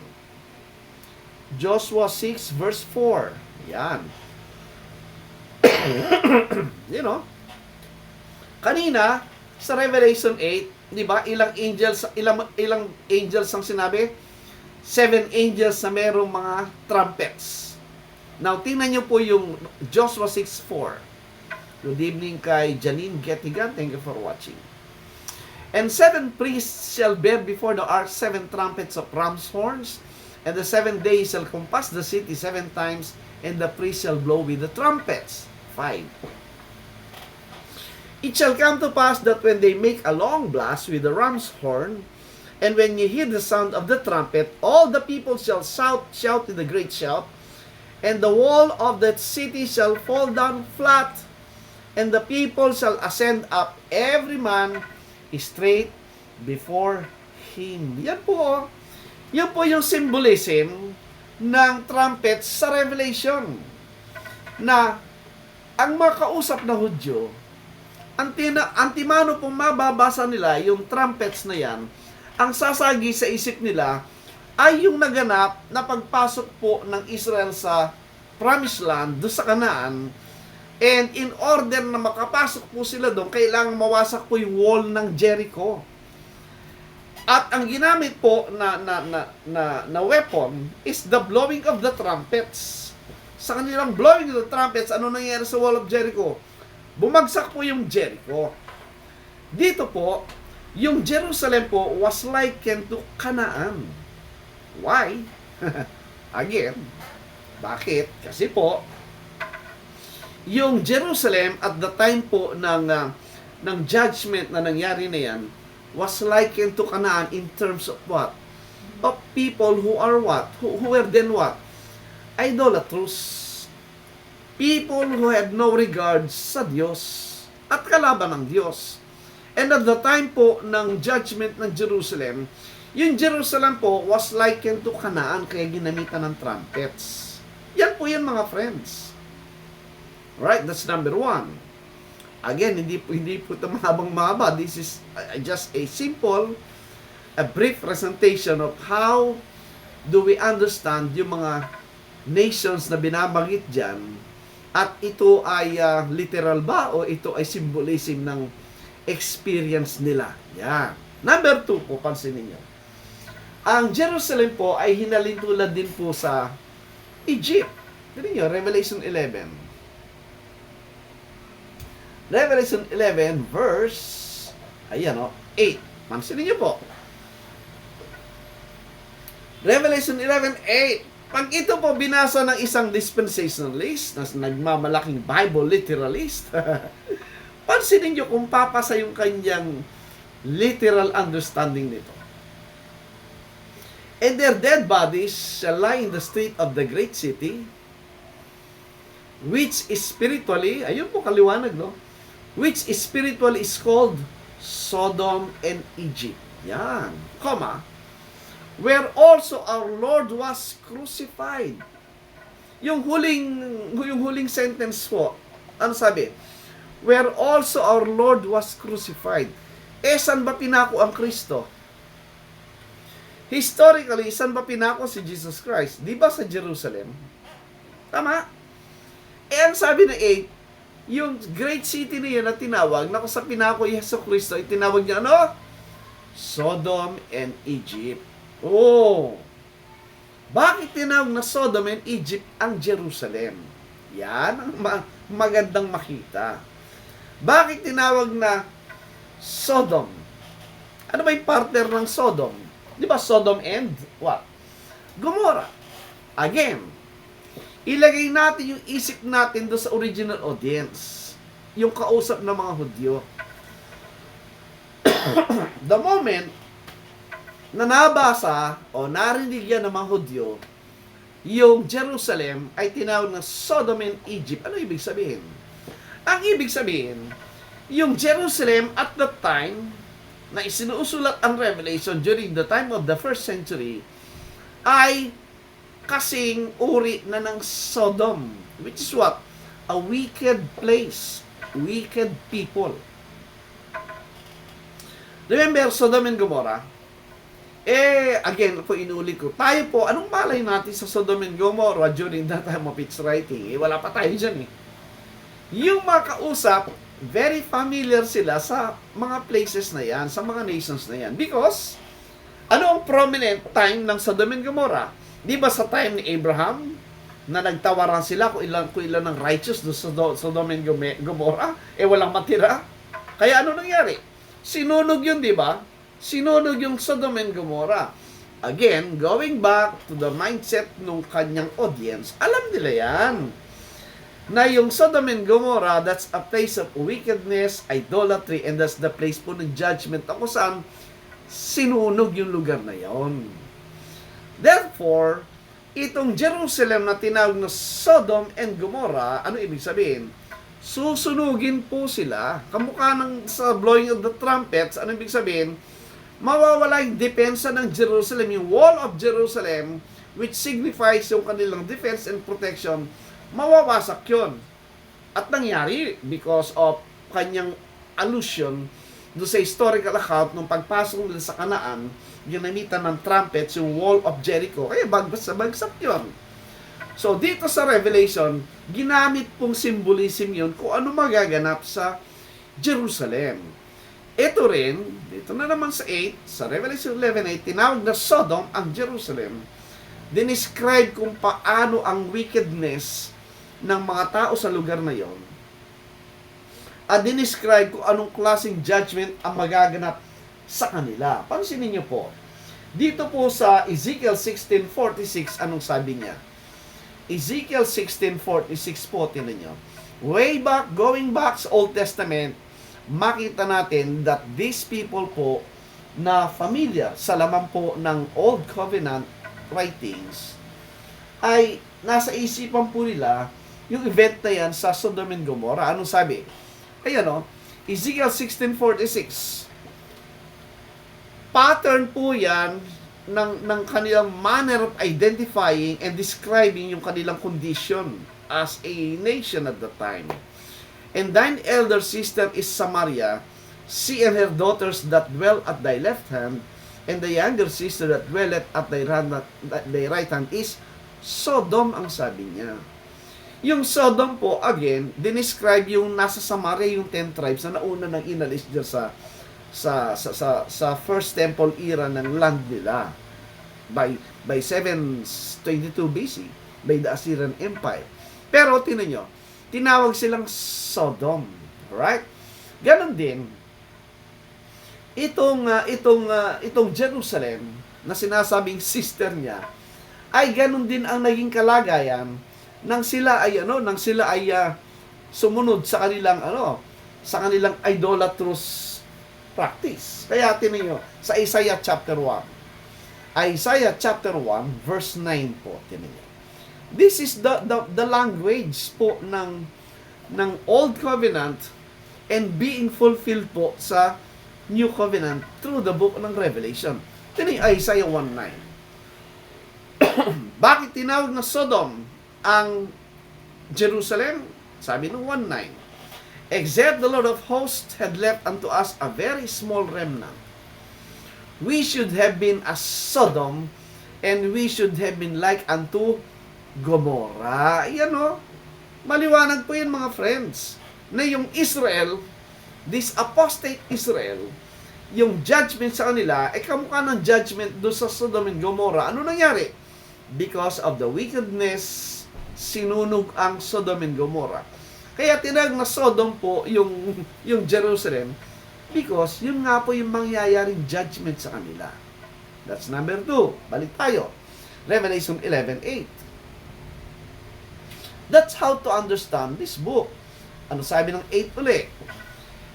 Joshua 6 verse 4. Yan. You know, kanina sa Revelation 8, 'di ba? Ilang angels ang sinabi? 7 angels na merong mga trumpets. Now, tingnan niyo po yung Joshua 6:4. Good evening kay Janine Gettigan. Thank you for watching. And 7 priests shall bear before the ark 7 trumpets of ram's horns, and the 7 days shall compass the city 7 times, and the priests shall blow with the trumpets. 5. It shall come to pass that when they make a long blast with the ram's horn, and when you hear the sound of the trumpet, all the people shall shout with a great shout, and the wall of that city shall fall down flat, and the people shall ascend up, every man straight before him. Yan po. Yan po yung symbolism ng trumpets sa Revelation. Na ang makausap na Hudyo, antimano pong mababasa nila yung trumpets na yan, ang sasagi sa isip nila ay yung naganap na pagpasok po ng Israel sa Promised Land, doon sa Canaan. And in order na makapasok po sila doon, kailangang mawasak po yung wall ng Jericho. At ang ginamit po na weapon is the blowing of the trumpets. Sa kanilang blowing of the trumpets, ano nangyari sa wall of Jericho? Bumagsak po yung Jericho. Dito po, yung Jerusalem po was likened to Canaan. Why? Again, bakit? Kasi po, yung Jerusalem at the time po ng judgment na nangyari na yan was likened to Canaan in terms of what? Of people who are what? Who were then what? Idolatrous. People who had no regards sa Diyos at kalaban ng Diyos. And at the time po ng judgment ng Jerusalem, yung Jerusalem po was likened to Canaan, kaya ginamitan ng trumpets. Yan po yan mga friends. Right, that's number one. Again, hindi po ito mahabang-mahaba. This is just a simple, a brief presentation of how do we understand yung mga nations na binabanggit dyan. At ito ay literal ba o ito ay symbolism ng experience nila. Yan. Number 2 po, pansinin niyo. Ang Jerusalem po ay hinalintulad din po sa Egypt. Tignan niyo, Revelation 11. Revelation 11 verse, ayan o, 8. Pansinin niyo po. Revelation 11:8. Pag ito po binasa ng isang dispensationalist, na nagmamalaking Bible literalist, pansinin nyo kung papasa yung kanyang literal understanding nito. And their dead bodies shall lie in the street of the great city, which is spiritually, ayun po kaliwanag, no? Which is spiritually is called Sodom and Egypt. Yan. Comma. Where also our Lord was crucified. Yung huling sentence po, ano sabi? Where also our Lord was crucified. Saan ba pinako ang Kristo? Historically, saan ba pinako si Jesus Christ? Di ba sa Jerusalem? Tama? Ang sabi na 8, yung great city na yun na tinawag, na kung sa pinako yung Yeso Kristo, itinawag niya ano? Sodom and Egypt. Oh, bakit tinawag na Sodom and Egypt ang Jerusalem? Yan ang magandang makita. Bakit tinawag na Sodom? Ano ba yung partner ng Sodom? Di ba Sodom and what? Gomorrah. Again, ilagay natin yung isip natin doon sa original audience. Yung kausap ng mga Hudyo. The moment na nabasa o narinig yan ng mga Hudyo, yung Jerusalem ay tinawag na Sodom and Egypt. Ano ibig sabihin? Ang ibig sabihin, yung Jerusalem at that time, na isinuusulat ang Revelation during the time of the first century, ay kasing uri na ng Sodom, which is what? A wicked place, wicked people. Remember, Sodom and Gomorrah? Again, po inulit ko, tayo po, anong malay natin sa Sodom and Gomorrah during that time of its writing? Wala pa tayo dyan eh. Yung mga kausap, very familiar sila sa mga places na yan, sa mga nations na yan. Because, ano ang prominent time ng Sodom and Gomorrah? Di ba sa time ni Abraham, na nagtawaran sila kung ilan ng righteous do sa Sodom and Gomorrah, walang matira. Kaya ano nangyari? Sinunog yun, di ba? Sinunog yung Sodom and Gomorrah. Again, going back to the mindset ng kanyang audience, alam nila yan. Na yung Sodom and Gomorrah, that's a place of wickedness, idolatry, and that's the place po ng judgment na kung saan sinunog yung lugar na yon. Therefore, itong Jerusalem na tinawag na Sodom and Gomorrah, ano ibig sabihin? susunugin po sila. Kamukha ng sa blowing of the trumpets, ano ibig sabihin? Mawawala yung depensa ng Jerusalem, yung wall of Jerusalem, which signifies yung kanilang defense and protection, mawawasak yun. At nangyari because of kanyang allusion do sa historical account nung pagpasok nila sa Kanaan, ginamitan ng trumpets yung wall of Jericho. Kaya bagsak yun. So, dito sa Revelation, ginamit pong symbolism yun kung ano magaganap sa Jerusalem. Ito rin, dito na naman sa 8, sa Revelation 11:8, tinawag na Sodom ang Jerusalem. Dinescribe kung paano ang wickedness ng mga tao sa lugar na yon. At dinescribe kung anong klaseng judgment ang magaganap sa kanila. Pansinin niyo po, dito po sa Ezekiel 16:46, anong sabi niya? Ezekiel 16:46 po, tinan niyo. Going back sa Old Testament, makita natin that these people po na familiar sa laman po ng Old Covenant writings ay nasa isipan po nila yung event na yan sa Sodom and Gomorrah. Anong sabi? Ayan o, Ezekiel 16:46. Pattern po yan ng kanilang manner of identifying and describing yung kanilang condition as a nation at the time. And thine elder sister is Samaria, she and her daughters that dwell at thy left hand, and the younger sister that dwelleth at thy right hand is Sodom, ang sabi niya. Yung Sodom po, again, dinescribe yung nasa Samaria, yung 10 tribes na nauna nang inalis dyan sa First Temple era ng land nila by 722 BC by the Assyrian Empire. Pero tinan nyo, tinawag silang Sodom, right? Ganon din itong Jerusalem na sinasabing sister niya, ay ganon din ang naging kalagayan nang sila ay sumunod sa kanilang idolatrous practice. Kaya tinan nyo, sa Isaiah chapter 1 verse 9 po, tinan nyo. This is the language po ng Old Covenant and being fulfilled po sa New Covenant through the book ng Revelation. Tinan nyo, Isaiah 1:9. Bakit tinawag na Sodom ang Jerusalem? Sabi ng 1:9, except the Lord of hosts had left unto us a very small remnant, we should have been as Sodom, and we should have been like unto Gomorrah. Yan o, maliwanag po yan mga friends, na yung Israel, this apostate Israel, yung judgment sa kanila, ay kamukha ng judgment doon sa Sodom and Gomorrah. Ano nangyari? Because of the wickedness, sinunog ang Sodom and Gomorrah. Kaya tinawag na Sodom po yung Jerusalem because yun nga po yung mangyayaring judgment sa kanila. That's number 2. Balik tayo. Revelation 11:8. That's how to understand this book. Ano sabi ng 8 uli?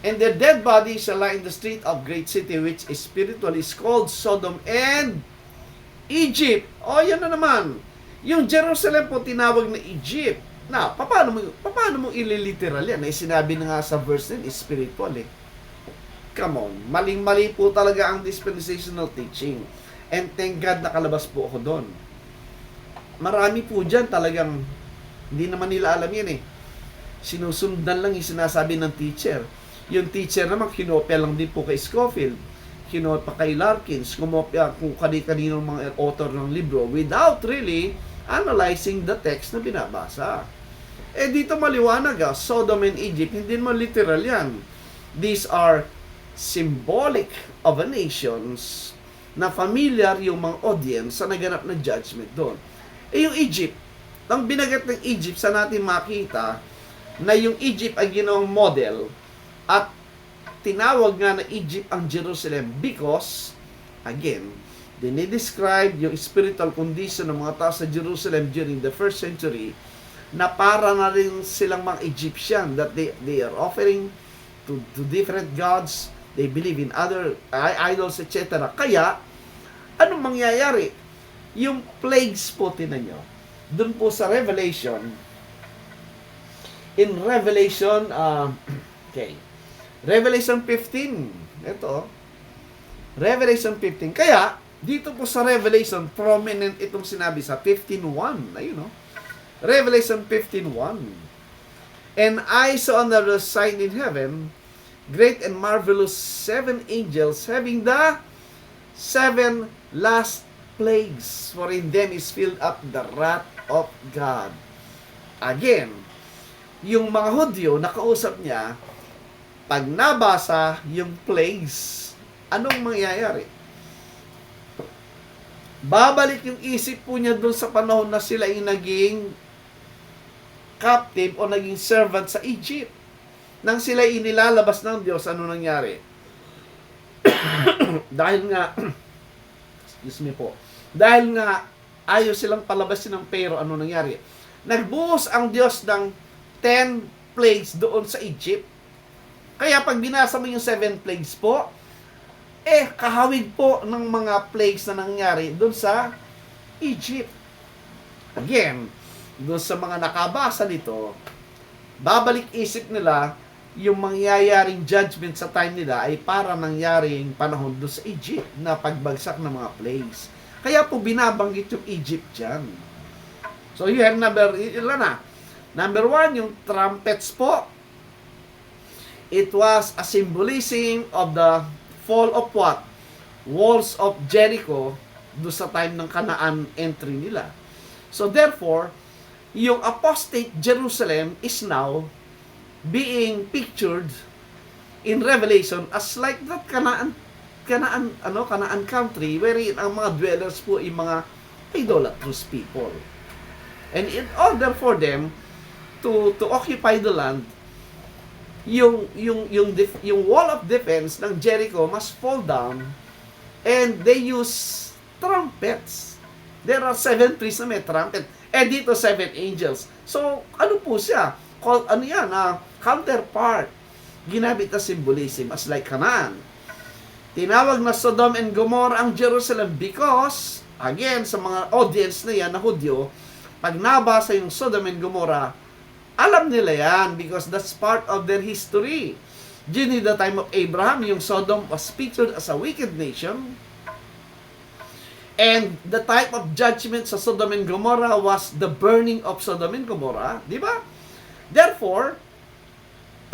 And their dead bodies shall lie in the street of great city, which is spiritually is called Sodom and Egypt. O, yan na naman. Yung Jerusalem po tinawag na Egypt. Na, paano mo ililiteral yan? Sinabi na nga sa verse din, is spiritual eh. Come on. Maling-mali po talaga ang dispensational teaching. And thank God nakalabas po ako doon. Marami po dyan talagang hindi naman nila alam yan eh. Sinusundan lang yung sinasabi ng teacher. Yung teacher naman, kinopya lang din po kay Scofield. Kinopya kay Larkins. Kumopya kung kani-kaninong mga author ng libro without really analyzing the text na binabasa. Eh dito maliwanag Sodom and Egypt, hindi naman literal yan. These are symbolic of a nations na familiar yung mga audience sa naganap na judgment doon. Eh yung Egypt, ang binagat ng Egypt sa natin makita na yung Egypt ay ginawang model at tinawag nga na Egypt ang Jerusalem because, again, dinidescribe yung spiritual condition ng mga tao sa Jerusalem during the first century na para na rin silang mga Egyptian that they are offering to different gods, they believe in other idols, etc. Kaya, anong mangyayari? Yung plagues po, tinan nyo, dun po sa Revelation, in Revelation, okay, Revelation 15, ito, Revelation 15, kaya, dito po sa Revelation, prominent itong sinabi sa 15:1, ayun no, Revelation 15:1, and I saw another sign in heaven, great and marvelous 7 angels, having the 7 last plagues, for in them is filled up the wrath of God. Again, yung mga Hudyo, nakausap niya, pag nabasa yung plagues, anong mangyayari? Babalik yung isip po niya doon sa panahon na sila yung naging captive o naging servant sa Egypt. Nang sila inilalabas ng Diyos, ano nangyari? Dahil nga, excuse me po, dahil nga ayaw silang palabasin ng Pero, ano nangyari? Nagbuhos ang Diyos ng 10 plagues doon sa Egypt. Kaya pag binasa mo yung 7 plagues po, kahawig po ng mga plagues na nangyari doon sa Egypt. Again, doon sa mga nakabasa nito, babalik isip nila yung mangyayaring judgment sa time nila ay para nangyaring panahon doon sa Egypt na pagbagsak ng mga plagues. Kaya po binabanggit yung Egypt dyan. So you have ilan na? Number 1, yung trumpets po. It was a symbolism of the fall of what? Walls of Jericho do sa time ng Canaan entry nila. So therefore, yung apostate Jerusalem is now being pictured in Revelation as like that Canaan country wherein ang mga dwellers po ay mga idolatrous people. And in order for them to occupy the land, yung wall of defense ng Jericho must fall down, and they use trumpets. There are 7 priests na may trumpet, and dito 7 angels. So, ano po siya? Counterpart. Ginamit na symbolism as like Canaan. Tinawag na Sodom and Gomorrah ang Jerusalem because, again, sa mga audience na yan na Hudyo, pag nabasa yung Sodom and Gomorrah, alam nila yan because that's part of their history. During the time of Abraham, yung Sodom was pictured as a wicked nation. And the type of judgment sa Sodom and Gomorrah was the burning of Sodom and Gomorrah. Di ba? Therefore,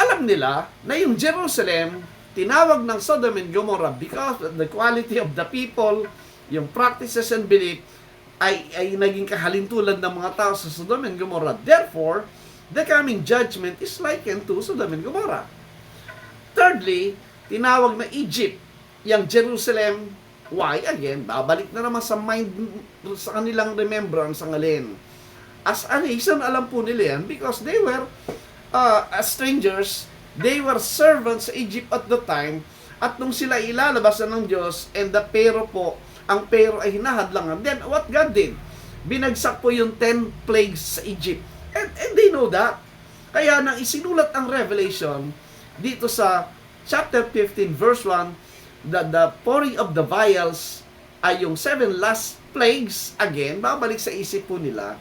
alam nila na yung Jerusalem, tinawag ng Sodom and Gomorrah because of the quality of the people, yung practices and belief, ay naging kahalintulan ng mga tao sa Sodom and Gomorrah. Therefore, the coming judgment is likened to Sodom and Gomorrah. Thirdly, tinawag na Egypt, yung Jerusalem. Why? Again, babalik na naman sa mind, sa kanilang remembrance ang alin. As a nation, alam po nila yan because they were as strangers, they were servants sa Egypt at the time, at nung sila ilalabas ng Diyos, and the Pero po, ang Pero ay hinahadlangan. Then, what God did? Binagsak po yung 10 plagues sa Egypt. And they know that. Kaya nang isinulat ang Revelation dito sa chapter 15 verse 1, the pouring of the vials ay yung 7 last plagues, again, babalik sa isip po nila.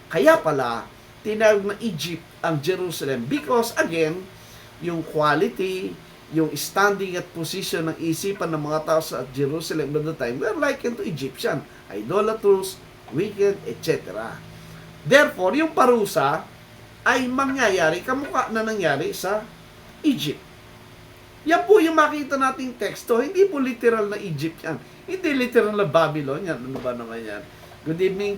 Kaya pala, tinawag na Egypt ang Jerusalem because, again, yung quality, yung standing at position ng isipan ng mga tao sa Jerusalem at the time were likened to Egyptian, idolatrous, wicked, etc. Therefore, yung parusa ay mangyayari, kamukha na nangyari sa Egypt. Yan po yung makita nating teksto, hindi po literal na Egypt yan. Hindi literal na Babylon yan. Ano ba naman yan? Good evening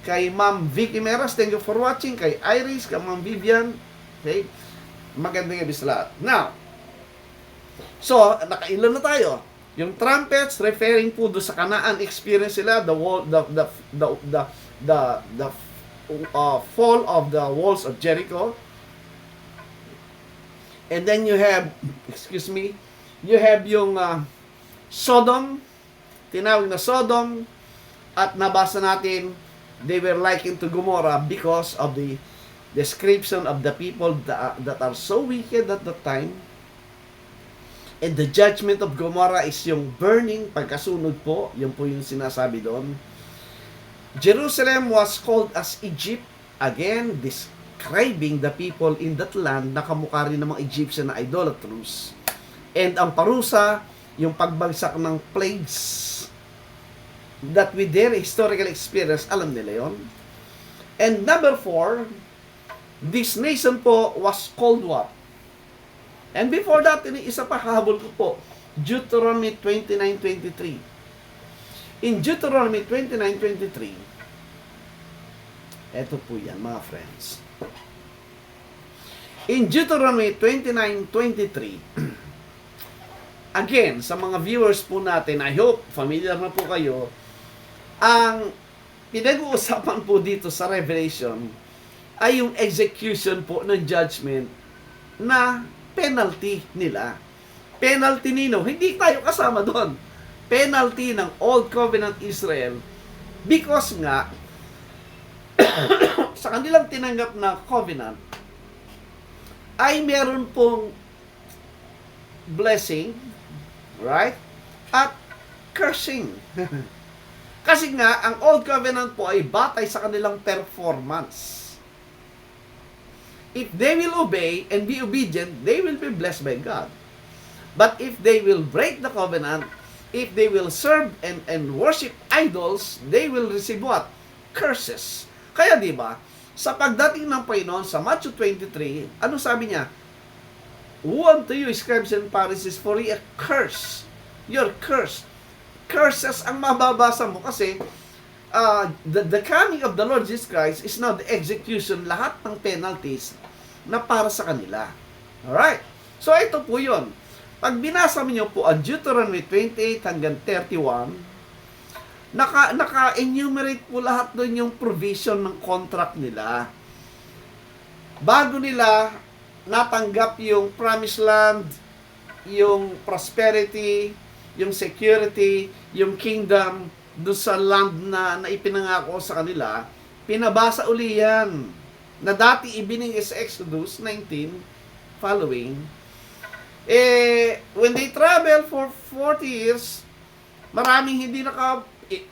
kay Ma'am Vicky Meras. Thank you for watching. Kay Iris, kay Ma'am Vivian. Okay? Magandang gabi sa lahat. Now, so, nakailan na tayo. Yung trumpets, referring po doon sa Canaan experience sila, the fall of the walls of Jericho. And then you have, you have yung Sodom, tinawag na Sodom, at nabasa natin, they were likened to Gomorrah because of the description of the people that are so wicked at the time. And the judgment of Gomorrah is yung burning, pagkasunod po, yun po yung sinasabi doon. Jerusalem was called as Egypt, again, this describing the people in that land na kamukha rin ng mga Egyptian na idolatrous. And ang parusa, yung pagbagsak ng plagues that with their historical experience, alam nila yon. And number 4, this nation po was called what? And before that, isa pa hahabol ko po, Deuteronomy 29:23. In Deuteronomy 29:23, eto po yan mga friends. In Deuteronomy 29:23, again, sa mga viewers po natin, I hope familiar na po kayo, ang pinag-uusapan po dito sa Revelation ay yung execution po ng judgment na penalty nila. Penalty nino, hindi tayo kasama doon. Penalty ng Old Covenant Israel because nga sa kanilang tinanggap na covenant ay meron pong blessing, right? At cursing. Kasi nga, ang Old Covenant po ay batay sa kanilang performance. If they will obey and be obedient, they will be blessed by God. But if they will break the covenant, if they will serve and worship idols, they will receive what? Curses. Kaya di ba, sa pagdating ng Panginoon sa Matthew 23, ano sabi niya? Woe unto you, scribes and Pharisees, for ye a curse. You're cursed. Curses ang mababasa mo kasi the coming of the Lord Jesus Christ is now the execution, lahat ng penalties na para sa kanila. Alright? So, ito po yun. Pag binasa niyo po ang Deuteronomy 28 hanggang 31, naka-enumerate po lahat doon yung provision ng contract nila. Bago nila natanggap yung promised land, yung prosperity, yung security, yung kingdom, doon sa land na ipinangako sa kanila, pinabasa uli yan na dati ibining is Exodus 19 following. When they travel for 40 years, maraming hindi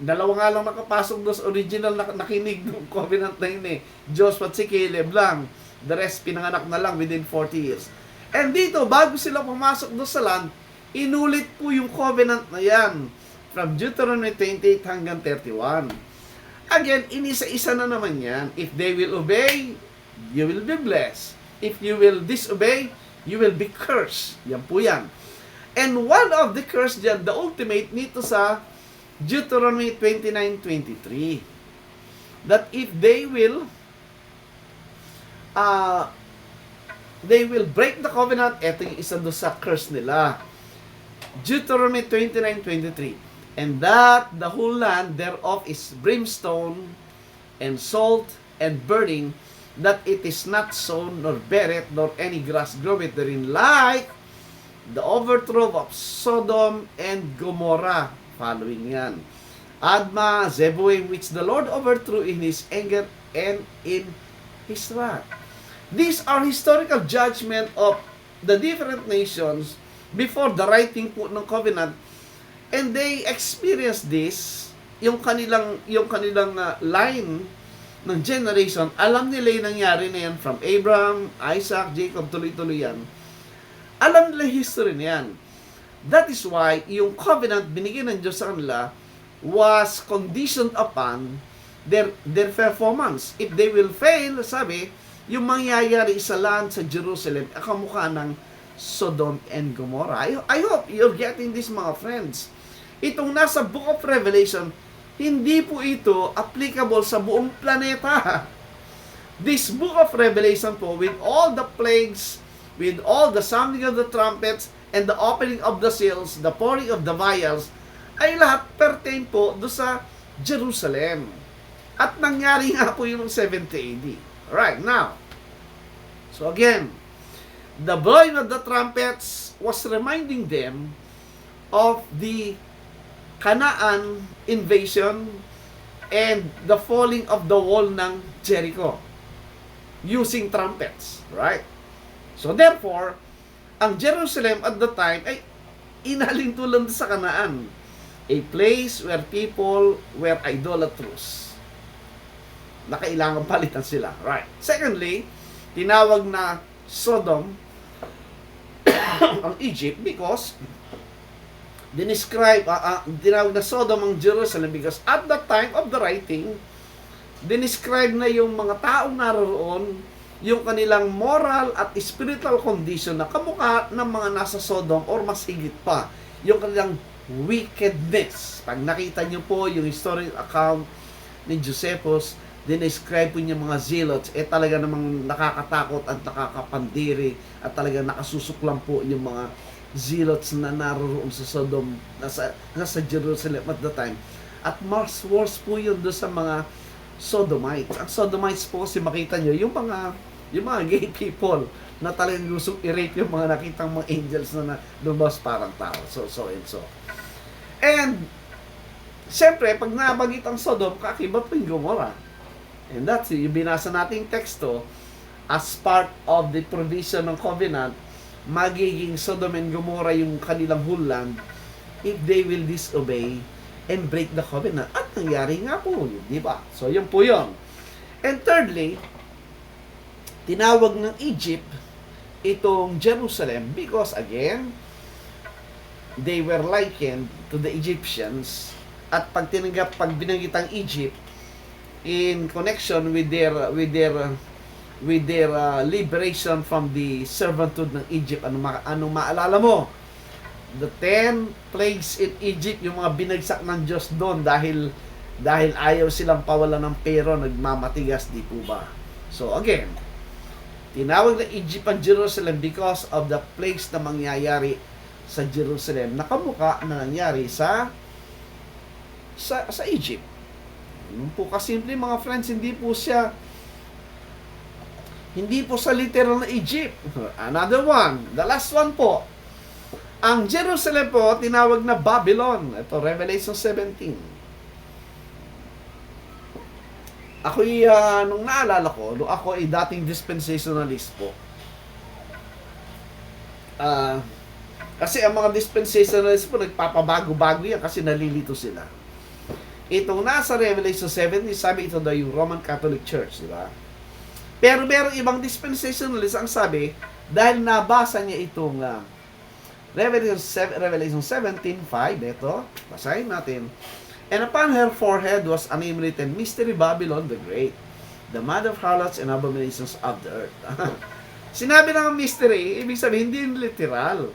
dalawa nga lang nakapasok doon sa original na nakinig ng covenant na yun Joshua at si Caleb lang. The rest pinanganak na lang within 40 years. And dito, bago sila pumasok doon sa land, inulit po yung covenant na yan from Deuteronomy 28 hanggang 31. Again, inisa-isa na naman yan. If they will obey, you will be blessed. If you will disobey, you will be cursed. Yan po yan. And one of the curse dyan, the ultimate, nito sa Deuteronomy 29:23, that if they will break the covenant, eto yung isa doon sa curse nila. Deuteronomy 29:23, and that the whole land thereof is brimstone and salt and burning, that it is not sown nor beareth, nor any grass groweth therein, like the overthrow of Sodom and Gomorrah. Following yan, Admah, Zeboim, which the Lord overthrew in his anger and in his wrath. These are historical judgment of the different nations before the writing po ng covenant, and they experience this, yung kanilang line ng generation, alam nila yung nangyari na yan from Abraham, Isaac, Jacob, tuloy-tuloy yan. Alam nila history na yan. That is why yung covenant binigyan ng Diyos sa kanila was conditioned upon their performance. If they will fail, sabi, yung mangyayari sa land sa Jerusalem, kamukha ng Sodom and Gomorrah. I hope you're getting this, mga friends. Itong nasa Book of Revelation, hindi po ito applicable sa buong planeta. This Book of Revelation po, with all the plagues, with all the sounding of the trumpets, and the opening of the seals, the pouring of the vials, ay lahat pertain po do sa Jerusalem. At nangyari nga po yung 70 AD. Alright, now, so again, the blowing of the trumpets was reminding them of the Canaan invasion and the falling of the wall ng Jericho using trumpets, right? So therefore, ang Jerusalem at the time ay inalintulad sa Canaan, a place where people were idolatrous. Na kailangan palitan sila, right? Secondly, tinawag na Sodom ang Egypt because tinawag na Sodom ang Jerusalem because at the time of the writing, dinescribe na yung mga taong naroon, yung kanilang moral at spiritual condition na kamukha ng mga nasa Sodom or mas higit pa, yung kanilang wickedness. Pag nakita nyo po yung historical account ni Josephus, dinescribe po niya mga zealots, talaga namang nakakatakot at nakakapandiri at talaga nakasusuklam po yung mga zealots na naroon sa Sodom, nasa Jerusalem at the time. At mas worse po yun doon sa mga Sodomites. Ang Sodomites po kasi makita nyo, yung mga gay people na talagang gustong i-rape yung mga nakitang mga angels na lumabas parang tao. So and so. And, siyempre, pag nabagit ang Sodom, kakiba po yung Gomorrah. And that's yung binasa nating teksto, as part of the provision ng covenant, magiging Sodom and Gomorrah yung kanilang whole land if they will disobey and break the covenant. At nangyari nga po yun, di ba? So, yun po yun. And thirdly, tinawag ng Egypt itong Jerusalem because again, they were likened to the Egyptians. At pag binanggit ang Egypt in connection with their liberation from the servitude ng Egypt, ano maalala mo? The 10 plagues in Egypt, yung mga binagsak ng Diyos doon dahil ayaw silang pawalan ng pero, nagmamatigas, di po ba? So again, tinawag na Egypt ang Jerusalem because of the plagues na mangyayari sa Jerusalem na kamukha na nangyari sa Egypt. Yun po kasimple mga friends, hindi po sa literal na Egypt. Another one, the last one po. Ang Jerusalem po, tinawag na Babylon. Ito, Revelation 17. Ako'y, nung naalala ko, nung ako ay dating dispensationalist po. Kasi ang mga dispensationalist po, nagpapabago-bago yan kasi nalilito sila. Itong nasa Revelation 17, sabi ito daw yung Roman Catholic Church, di ba? Pero merong ibang dispensationalist ang sabi, dahil nabasa niya itong Revelation 17:5, ito, basahin natin. And upon her forehead was a name written, Mystery Babylon the Great, the mother of harlots and abominations of the earth. Sinabi ng mystery, ibig sabihin, hindi literal.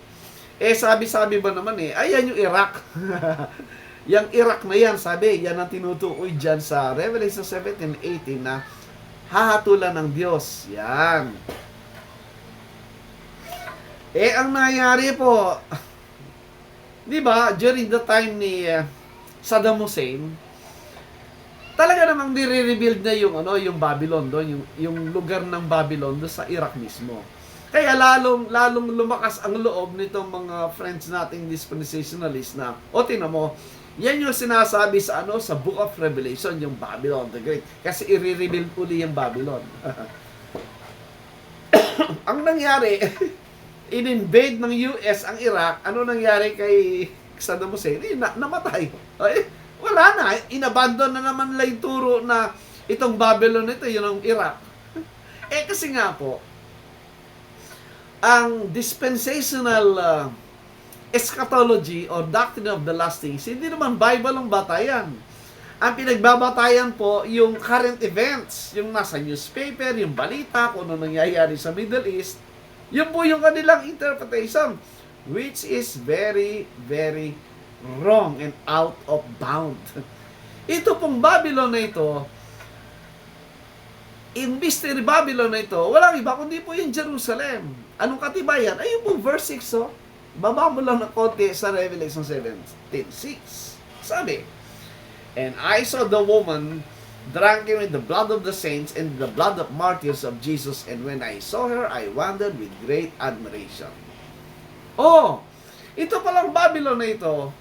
Sabi-sabi ba naman ayan yung Iraq. Yung Iraq na yan, sabi, yan ang tinutukoy dyan sa Revelation 17:18 na hahatulan ng Diyos. Yan. Ang nangyari po, di ba, during the time ni Saddam Hussein, talaga namang nire-rebuild na yung Babylon doon, yung lugar ng Babylon doon sa Iraq mismo. Kaya lalong lumakas ang loob nitong mga friends nating dispensationalist na, tingnan mo, yan yung sinasabi sa Book of Revelation, yung Babylon the Great. Kasi i-rebuild uli yung Babylon. Ang nangyari, in-invade ng US ang Iraq. Ano nangyari kay Saddam Hussein? Namatay. Wala na. Inabandon na naman lang yung turo na itong Babylon ito, yun ang Iraq. Kasi nga po, ang dispensational eschatology or doctrine of the last things, hindi naman Bible ang batayan. Ang pinagbabatayan po, yung current events, yung nasa newspaper, yung balita, kung ano nangyayari sa Middle East, yun po yung kanilang interpretation, which is very, very wrong and out of bound. Ito pong Babylon na ito, in Mystery Babylon na ito, walang iba kundi po yung Jerusalem. Anong katibayan? Ayun po, verse 6, baba mo lang ng konti sa Revelation 17:6. Sabi, and I saw the woman drunken with the blood of the saints and the blood of martyrs of Jesus, and when I saw her, I wondered with great admiration. Ito palang Babylon na ito,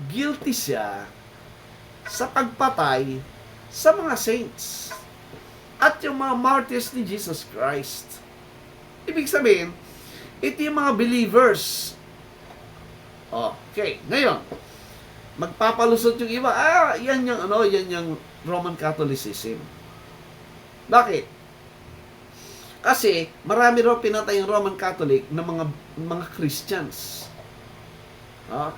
guilty siya sa pagpatay sa mga saints at yung mga martyrs ni Jesus Christ. Ibig sabihin, ito yung mga believers. Okay, ngayon, magpapalusot yung iba, yan yung Roman Catholicism. Bakit? Kasi marami raw pinatay yung Roman Catholic na mga Christians. Ah,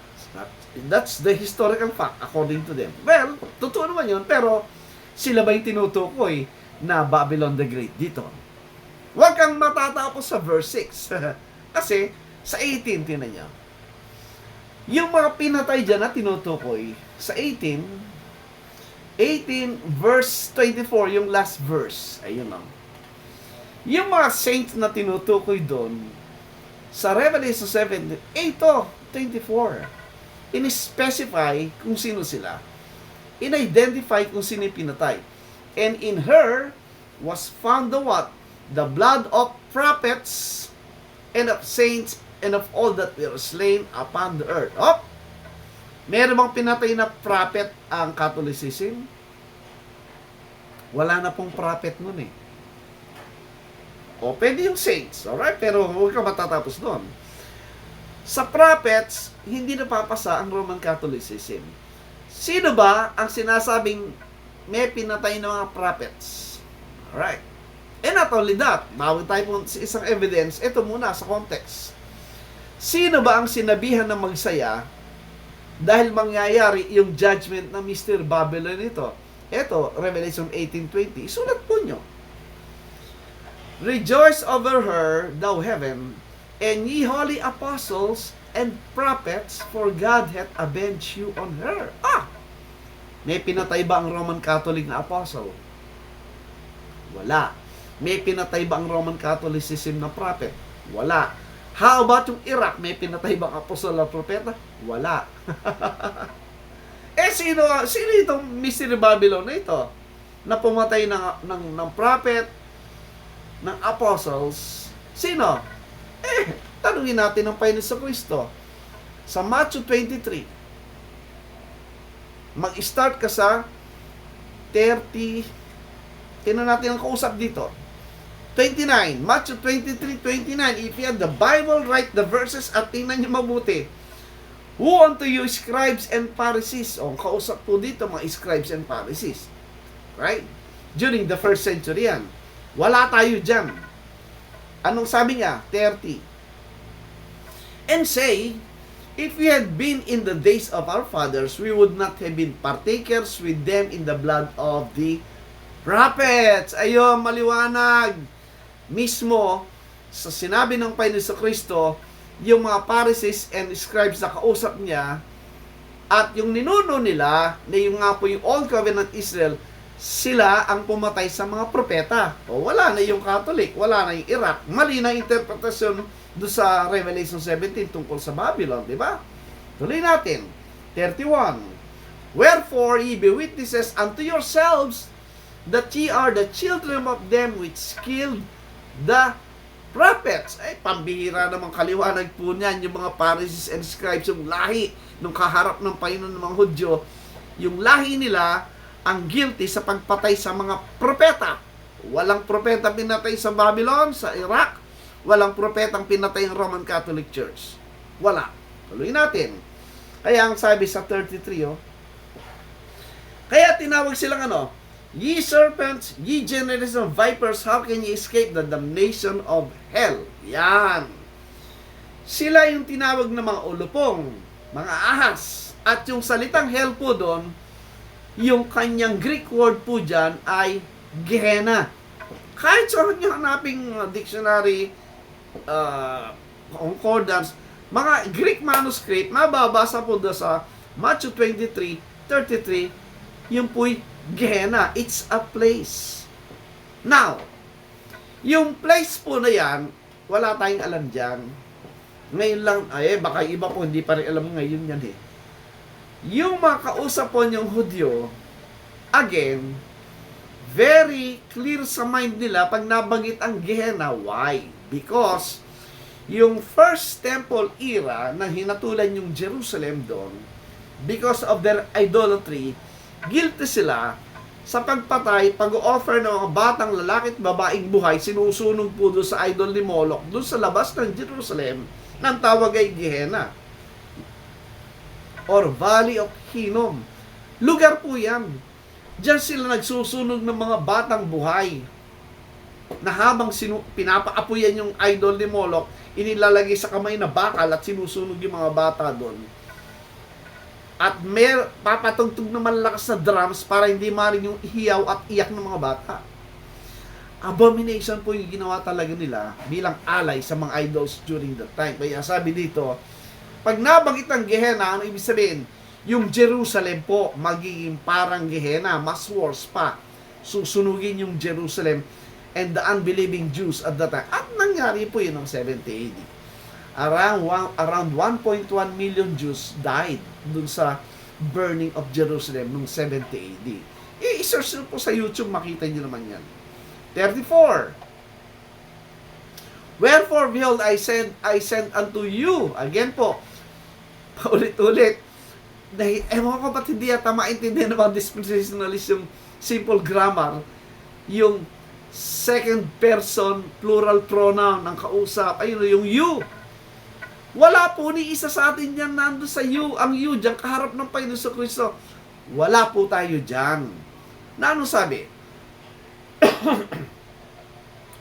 that's the historical fact according to them. Well, totoo naman yun, pero sila ba yung tinutukoy na Babylon the Great dito? Huwag kang matatapos sa verse 6. Kasi sa 18, tinan niyo. Yung mga pinatay dyan na tinutukoy, sa 18 verse 24, yung last verse. Ayun lang. Yung mga saints na tinutukoy doon, sa Revelation 7, 24, in-specify kung sino sila. In-identify kung sino yung pinatay. And in her was found the what? The blood of prophets and of saints and of all that were slain upon the earth. Oh! Meron bang pinatay na prophet ang Catholicism? Wala na pong prophet nun eh. O, pwede yung saints, alright? Pero huwag ka matatapos doon. Sa prophets, hindi napapasa ang Roman Catholicism. Sino ba ang sinasabing may pinatay ng mga prophets? Alright. And not only that, bago tayo po sa isang evidence, ito muna sa context. Sino ba ang sinabihan na magsaya dahil mangyayari yung judgment ng Mr. Babylon ito? Ito, Revelation 18:20. Isulat po nyo. Rejoice over her, thou heaven, and ye holy apostles and prophets, for God hath avenged you on her. Ah! May pinatay ba ang Roman Catholic na apostle? Wala. May pinatay ba ang Roman Catholicism na prophet? Wala. How about yung Iraq? May pinatay ba ang apostol na propeta? Wala. Sino itong Mystery Babylon na ito? Na pumatay ng prophet, ng apostles? Sino? Tanungin natin ang Panginoon sa Kristo. Sa Matthew 23, mag-start ka sa 30, tingnan natin ang kausap dito. 29, Matthew 23:29. If you have the Bible, write the verses at tingnan nyo mabuti. Who unto you scribes and Pharisees? O, kausap po dito mga scribes and Pharisees. Right? During the first century yan. Wala tayo dyan. Anong sabi niya? 30. And say, if we had been in the days of our fathers, we would not have been partakers with them in the blood of the prophets. Ayun, maliwanag. Mismo, sa sinabi ng Panginoon sa Kristo, yung mga Pharisees and scribes na kausap niya, at yung ninuno nila, na yung nga po yung Old Covenant Israel, sila ang pumatay sa mga propeta. O wala na yung Catholic, wala na yung Iraq. Mali na interpretasyon do sa Revelation 17 tungkol sa Babylon, di ba? Tuloy natin. 31. Wherefore ye be witnesses unto yourselves that ye are the children of them which killed the prophets. Ay, pambihira naman kaliwanag po niyan yung mga Pharisees and scribes, yung lahi nung kaharap ng Panginoon ng mga Hudyo, yung lahi nila ang guilty sa pagpatay sa mga propeta. Walang propeta pinatay sa Babylon, sa Iraq. Walang propetang pinatay ang Roman Catholic Church. Wala. Tuloy natin. Kaya ang sabi sa 33, kaya tinawag silang ye serpents, ye generation of vipers, how can ye escape the damnation of hell? Yan. Sila yung tinawag na mga ulupong, mga ahas. At yung salitang hell po doon, yung kanyang Greek word po dyan ay Gehenna. Kahit sa hanaping dictionary, concordance, mga Greek manuscript, mababasa po doon sa Matthew 23:33, yung po'y Gehenna. It's a place. Now, yung place po na yan, wala tayong alam dyan. Ngayon lang, baka iba po hindi pa rin alam ngayon yan eh. Yung mga kausap po niyong Hudyo, again, very clear sa mind nila pag nabanggit ang Gehenna. Why? Because yung first temple era na hinatulan yung Jerusalem doon, because of their idolatry, guilty sila sa pagpatay, pag-offer ng mga batang lalaki at babaeng buhay, sinusunog po doon sa idol ni Moloch, doon sa labas ng Jerusalem, nang tawag ay Gehenna or Valley of Hinnom. Lugar po yan. Diyan sila nagsusunog ng mga batang buhay. na habang pinapaapuyan yung idol ni Moloch, inilalagay sa kamay na bakal at sinusunog yung mga bata doon. At papatugtog na malakas na drums para hindi maring yung hiyaw at iyak ng mga bata. Abomination po yung ginawa talaga nila bilang alay sa mga idols during that time. Kaya sabi dito, pag nabanggit ang Gehenna, ano ibig sabihin? Yung Jerusalem po, magiging parang Gehenna, mas worse pa. Susunugin yung Jerusalem and the unbelieving Jews at that time. At nangyari po yun ng 70 AD. Around 1.1 million Jews died dun sa burning of Jerusalem noong 70 AD. I-search nyo po sa YouTube, makita nyo naman yan. 34. Wherefore, behold, I send unto you. Again po, paulit-ulit. Ewan ko ba't hindi yata maintindihan ng mga dispensationalist yung simple grammar, yung second person plural pronoun ng kausap, ayun yung you. Wala po ni isa sa atin yan nando sa you. Ang you dyan, kaharap ng Panginoon sa Kristo. Wala po tayo dyan. Na ano sabi?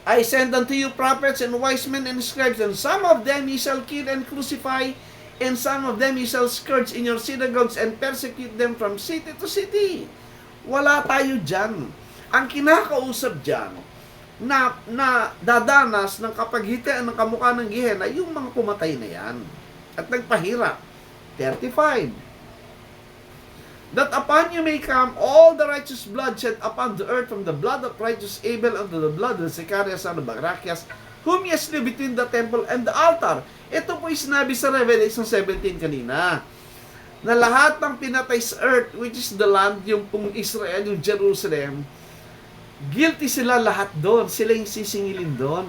I send unto you prophets and wise men and scribes, and some of them ye shall kill and crucify, and some of them ye shall scourge in your synagogues and persecute them from city to city. Wala tayo dyan. Ang kinakausap dyan, na dadanas ng kapaghitian ng kamukha ng Gehenna, yung mga pumatay na yan. At nagpahirap. 35. That upon you may come all the righteous blood shed upon the earth, from the blood of righteous Abel unto the blood of Zechariah son of Barachias, whom ye slew between the temple and the altar. Ito po yung sinabi sa Revelation 17 kanina. Na lahat ng pinatay sa earth, which is the land, yung pong Israel, yung Jerusalem, guilty sila lahat doon. Sila yung sisingilin doon.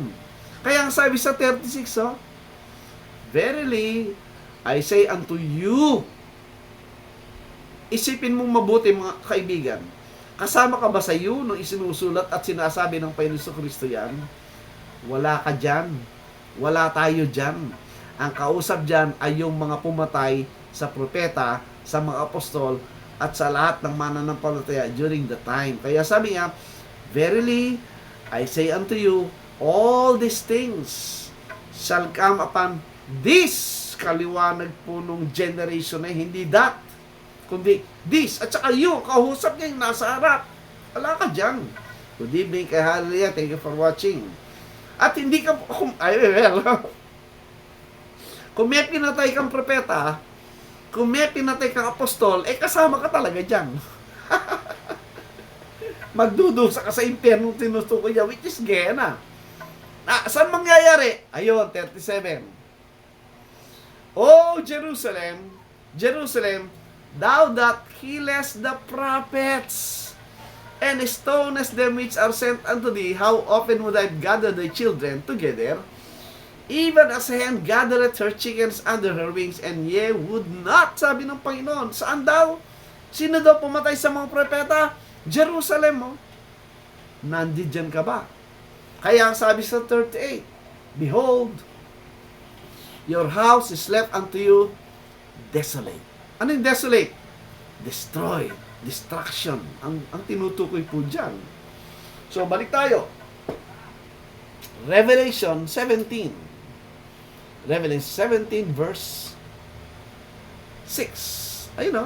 Kaya ang sabi sa 36, Verily, I say unto you, isipin mong mabuti mga kaibigan, kasama ka ba sa iyo nung isinusulat at sinasabi ng Panginoon Kristo yan? Wala ka dyan. Wala tayo dyan. Ang kausap dyan ay yung mga pumatay sa propeta, sa mga apostol, at sa lahat ng mananampalataya during the time. Kaya sabi niya, Verily, I say unto you, all these things shall come upon this kaliwanag po nung generation na hindi that, kundi this. At saka yung kausap niya yung nasa harap. Wala ka dyan. Good evening kay Hallelujah. Thank you for watching. At hindi ka, kung may pinatay kang propeta, kung may pinatay kang apostol, kasama ka talaga dyan. Magdudusa ka sa impyerno tinutukoy niya, which is Gehenna. Saan mangyayari? Ayun, 37. O Jerusalem, Jerusalem, thou that killest the prophets, and stonest them which are sent unto thee, how often would I gather thy children together, even as a hen gathereth her chickens under her wings, and ye would not. Sabi ng Panginoon, saan daw? Sino daw pumatay sa mga propeta? Jerusalem mo. Nandiyan ka ba? Kaya ang sabi sa 38, Behold, your house is left unto you desolate. Ano yung desolate? Destroy, destruction. Ang tinutukoy po dyan. So, balik tayo. Revelation 17. Revelation 17 verse 6. Ayun o.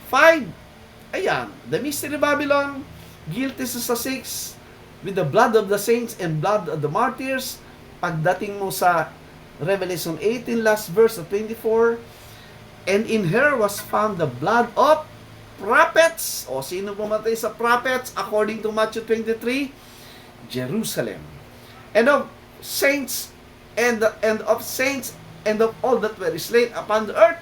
5. Ayan. The mystery of Babylon, guilty sa 6, with the blood of the saints and blood of the martyrs. Pagdating mo sa Revelation 18, last verse of 24, and in her was found the blood of prophets. O sino pumatay sa prophets? According to Matthew 23, Jerusalem. And of saints, and of saints, and of all that were slain upon the earth.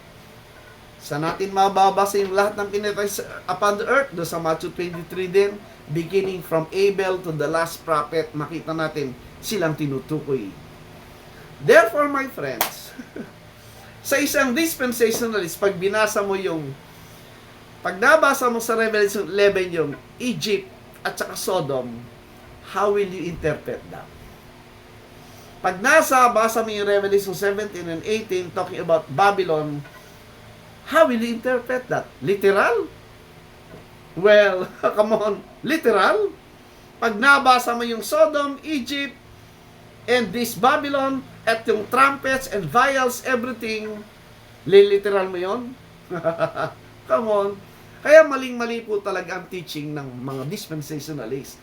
Sa natin mababasa yung lahat ng pinatay upon the earth, do sa Matthew 23 din, beginning from Abel to the last prophet, makita natin silang tinutukoy. Therefore, my friends, sa isang dispensationalist, pag binasa mo yung, pag nabasa mo sa Revelation 11 yung Egypt at saka Sodom, how will you interpret that? Pag basa mo yung Revelation 17 and 18 talking about Babylon, how will you interpret that? Literal? Well, come on, literal? pag nabasa mo yung Sodom, Egypt, and this Babylon, at yung trumpets and vials, everything, literal mo yon? Come on. Kaya maling-mali po talaga ang teaching ng mga dispensationalists.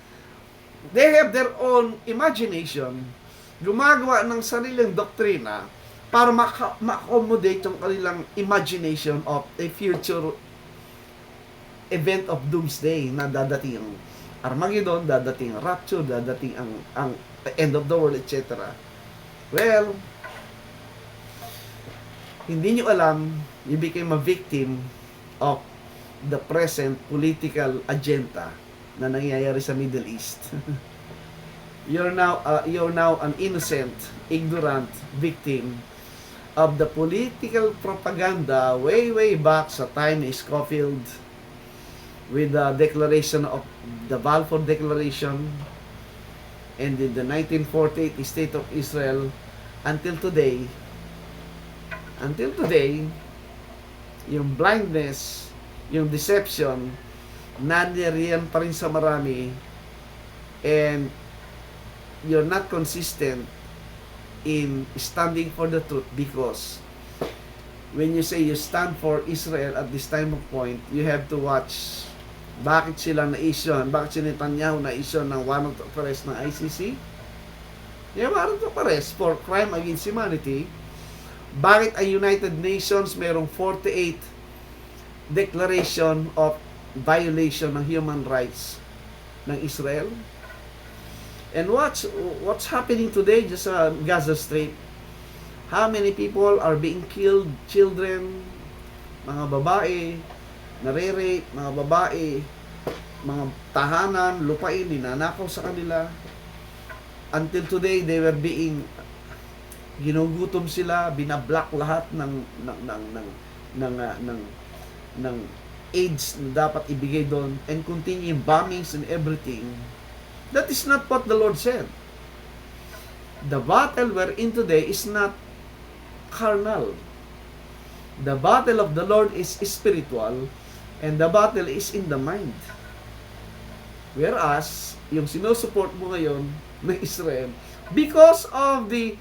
They have their own imagination, gumagawa ng sariling doktrina para ma-accommodate yung kanilang imagination of a future event of doomsday na dadating ang Armageddon, dadating ang rapture, dadating ang end of the world, etc. Well, hindi nyo alam, you became a victim of the present political agenda na nangyayari sa Middle East. You're now an innocent, ignorant victim of the political propaganda way back sa time ni Scofield with the declaration of the Balfour Declaration and in the 1948 State of Israel until today, yung blindness, yung deception, nandiyan pa rin sa marami, and you're not consistent in standing for the truth, because when you say you stand for Israel at this time of point, you have to watch bakit sila na-issue, bakit si Netanyahu na-issue ng warrant of arrest ng ICC, yung warrant of arrest for crime against humanity. Bakit ang United Nations merong 48 declaration of violation ng human rights ng Israel? And what's happening today just sa Gaza Strip? How many people are being killed? Children, mga babae, nare-rape, mga babae, mga tahanan, lupain, ninanakaw sa kanila. Until today, they were being ginugutom sila, binablock lahat ng aids na dapat ibigay doon, and continue bombings and everything. That is not what the Lord said. The battle we're in today is not carnal. The battle of the Lord is spiritual, and the battle is in the mind. Whereas, yung sinusupport mo ngayon ng Israel, because of the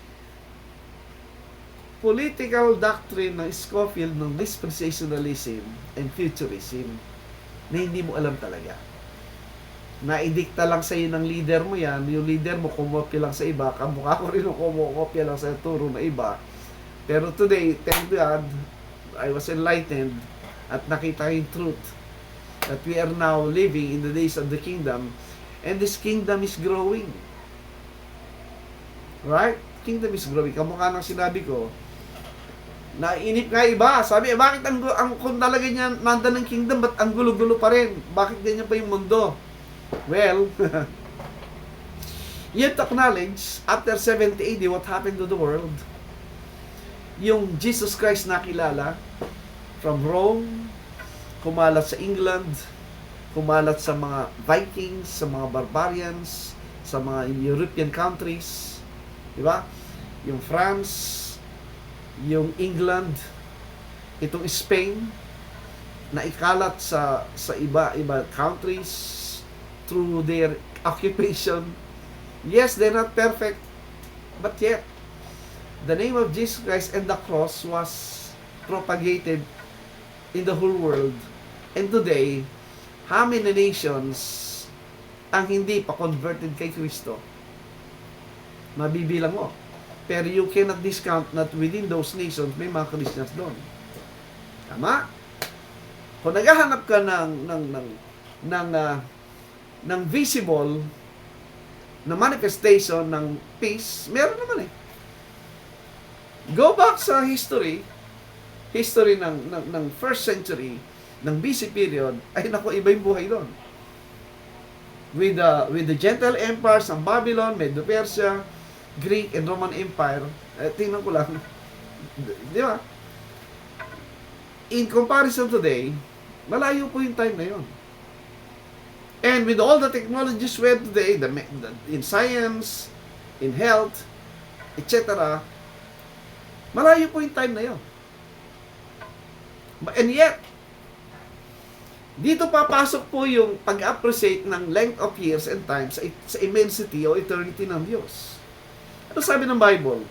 political doctrine ng Scofield ng dispensationalism and futurism, na hindi mo alam talaga. Naidikta lang sa iyo ng leader mo yan, yung leader mo kumopya lang sa iba, kamukha ko rin kumopya lang sa turo na iba. Pero today, thank God, I was enlightened at nakita yung truth that we are now living in the days of the kingdom, and this kingdom is growing. Right? Kingdom is growing. Kamukha ng sinabi ko, nainip nga iba. Sabi, bakit kung talaga niya nanda ng kingdom, ba't ang gulo-gulo pa rin? Bakit ganyan pa yung mundo? Well, you have to acknowledge, after 70 AD, what happened to the world? Yung Jesus Christ nakilala, from Rome, kumalat sa England, kumalat sa mga Vikings, sa mga barbarians, sa mga European countries, di ba? Yung France, yung England, itong Spain, na ikalat sa iba countries through their occupation. Yes, they're not perfect, but yet the name of Jesus Christ and the cross was propagated in the whole world. And today, how many nations ang hindi pa converted kay Kristo? Mabibilang mo. Pero you cannot discount that within those nations, may mga Christians doon. Tama? Kung naghahanap ka ng visible na manifestation ng peace, meron naman eh. Go back sa history ng first century, ng BC period, ay naku, iba yung buhay doon. With the Gentile empires ng Babylon, Medo-Persia, Greek and Roman Empire, tingnan ko lang, di ba? In comparison today, malayo po yung time na yun. And with all the technologies we have today, in science, in health, etc., malayo po yung time na yun. And yet, Dito papasok po yung pag-appreciate ng length of years and time sa immensity o eternity ng Diyos. Ano sabi ng Bible?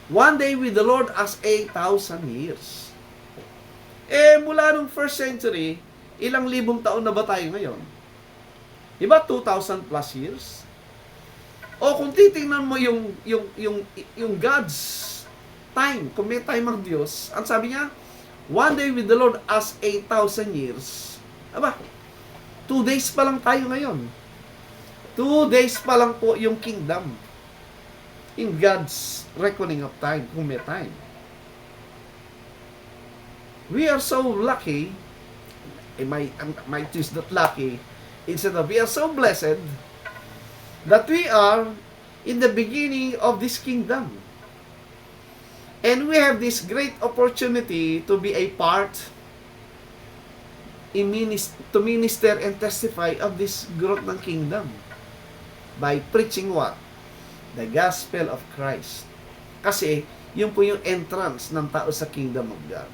One day with the Lord as 1,000 years. Mula nung first century, ilang libong taon na ba tayo ngayon? Diba 2,000 plus years? O kung titingnan mo yung God's time, kung may time ang Diyos, ang sabi niya, one day with the Lord as 1,000 years. Aba, 2 days pa lang tayo ngayon. 2 days pa lang po yung kingdom in God's reckoning of time, kung may time. We are so lucky, I might use that lucky, instead of we are so blessed that we are in the beginning of this kingdom. And we have this great opportunity to be a part to minister and testify of this growth ng kingdom by preaching what? The gospel of Christ. Kasi, yun po yung entrance ng tao sa kingdom of God.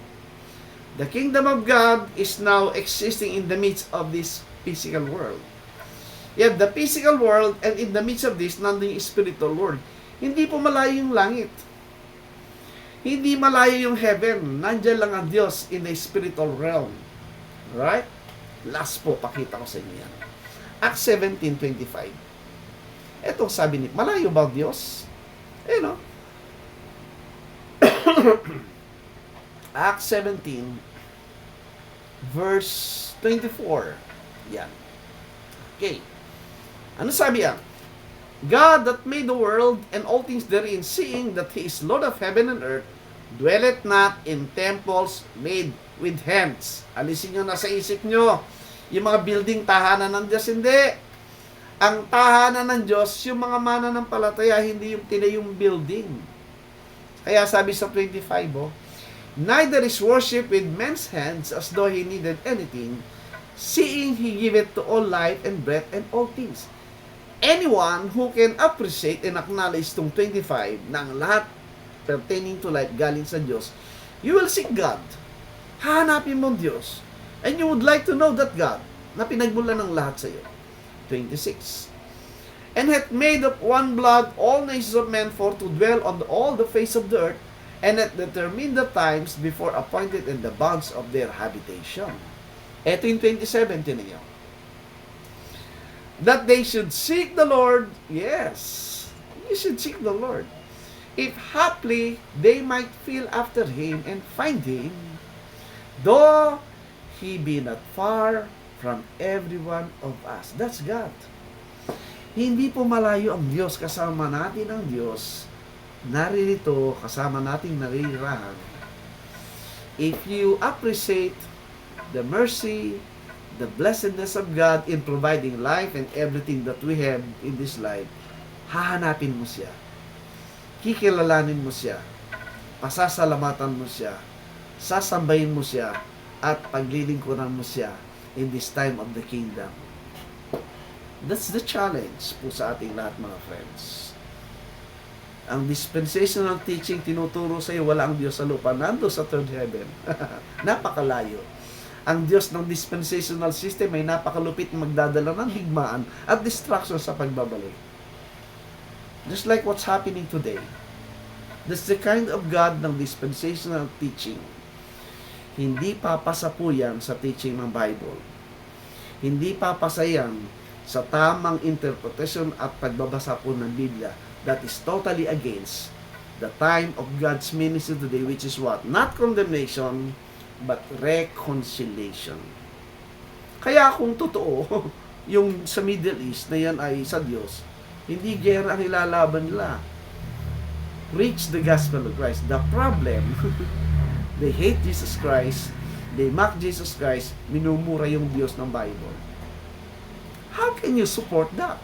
The kingdom of God is now existing in the midst of this physical world. You have the physical world, and in the midst of this, nandun yung spiritual world. Hindi po malayo yung langit. Hindi malayo yung heaven. Nandiyan lang ang Diyos in the spiritual realm. Right? Last po, pakita ko sa inyo yan. Acts 17:25. Ito sabi ni, malayo ba ang Diyos? No? Acts 17, verse 24. Yan. Okay. Ano sabi yan? God that made the world and all things therein, seeing that He is Lord of heaven and earth, dwelleth not in temples made with hands. Alisin nyo na sa isip nyo, yung mga building tahanan ng Diyos, hindi. Ang tahanan ng Diyos, yung mga mananampalataya, hindi yung tinayong building. Kaya sabi sa 25, neither is worship with men's hands as though He needed anything, seeing He giveth to all life and breath and all things. Anyone who can appreciate and acknowledge itong 25 na ang lahat pertaining to life galing sa Diyos, you will seek God. Hahanapin mo ang Diyos. And you would like to know that God na pinagmula ng lahat sa iyo. 26. And hath made of one blood all nations of men for to dwell on all the face of the earth, and hath determined the times before appointed and the bounds of their habitation. Ito yung 27, tinan niyo. That they should seek the Lord. Yes, you should seek the Lord. If haply they might feel after Him and find Him, though He be not far from every one of us. That's God. Hindi po malayo ang Diyos. Kasama natin ang Diyos. Naririto, kasama natin naririrahan. If you appreciate the mercy, the blessedness of God in providing life and everything that we have in this life, hahanapin mo siya. Kikilalanin mo siya. Pasasalamatan mo siya. Sasambahin mo siya. At paglilingkuran mo siya in this time of the kingdom. That's the challenge po sa ating lahat, mga friends. Ang dispensational teaching tinuturo sa iyo, wala ang Diyos sa lupa, nando sa third heaven. Napakalayo. Ang Diyos ng dispensational system ay napakalupit magdadala ng higmaan at distraction sa pagbabalik. Just like what's happening today. That's the kind of God ng dispensational teaching. Hindi papasa po yan sa teaching ng Bible. Hindi papasa yan sa tamang interpretation at pagbabasa po ng Biblia. That is totally against the time of God's ministry today, which is what? Not condemnation, but reconciliation. Kaya kung totoo, yung sa Middle East na yan ay sa Diyos, hindi gera ang ilalaban nila. Preach the gospel of Christ. The problem, they hate Jesus Christ, they mock Jesus Christ, minumura yung Diyos ng Bible. How can you support that?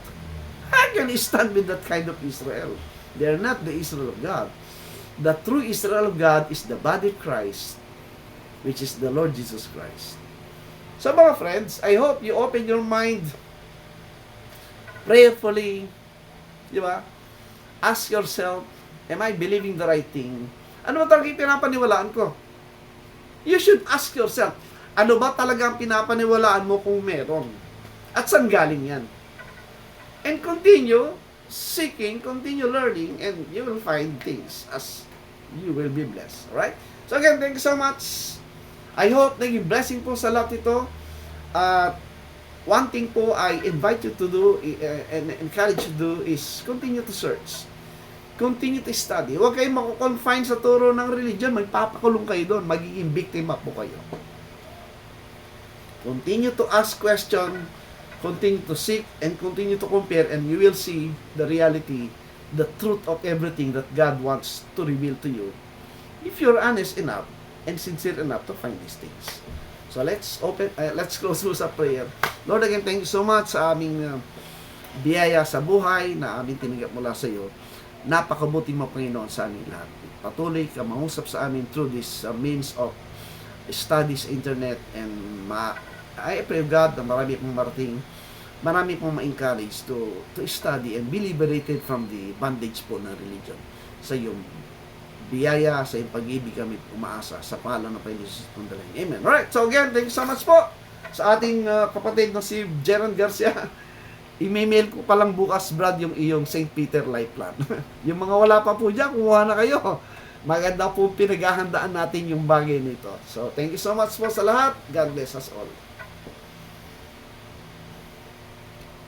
How can you stand with that kind of Israel? They are not the Israel of God. The true Israel of God is the body of Christ, which is the Lord Jesus Christ. So mga friends, I hope you open your mind prayerfully, di ba? Ask yourself, am I believing the right thing? Ano ba talagang pinapaniwalaan ko? You should ask yourself, Ano ba talaga ang pinapaniwalaan mo kung meron? At saan galing yan? And continue seeking, continue learning, and you will find things as you will be blessed. Alright? So again, thank you so much. I hope naging blessing po sa lahat ito. At one thing po I invite you to do and encourage you to do is continue to search. Continue to study. Huwag kayong mako-confine sa turo ng religion. Magpapakulong kayo doon. Magiging biktima po kayo. Continue to ask question, continue to seek, and continue to compare, and you will see the reality, the truth of everything that God wants to reveal to you if you're honest enough and sincere enough to find these things. So let's close with a prayer. Lord, again, thank you so much sa aming biyaya sa buhay na aming tinanggap mula sa iyo. Napakabuti mo, Panginoon, sa amin lahat. Patuloy ka mangusap sa amin through this means of studies, internet, and I pray, God, na marami pong marating, marami pong ma-encourage to study and be liberated from the bondage po ng religion. Sa iyong biyaya, sa iyong pag-ibig kami umaasa sa pangalan ng Panginoon Jesus ng Dalang. Amen. Alright, so again, thank you so much po sa ating kapatid na si Jeron Garcia. I-mail ko pa lang bukas, Brad, yung iyong St. Peter Life Plan. Yung mga wala pa po dyan, kumuha na kayo. Maganda po pinaghahandaan natin yung bagay nito. So, thank you so much po sa lahat. God bless us all.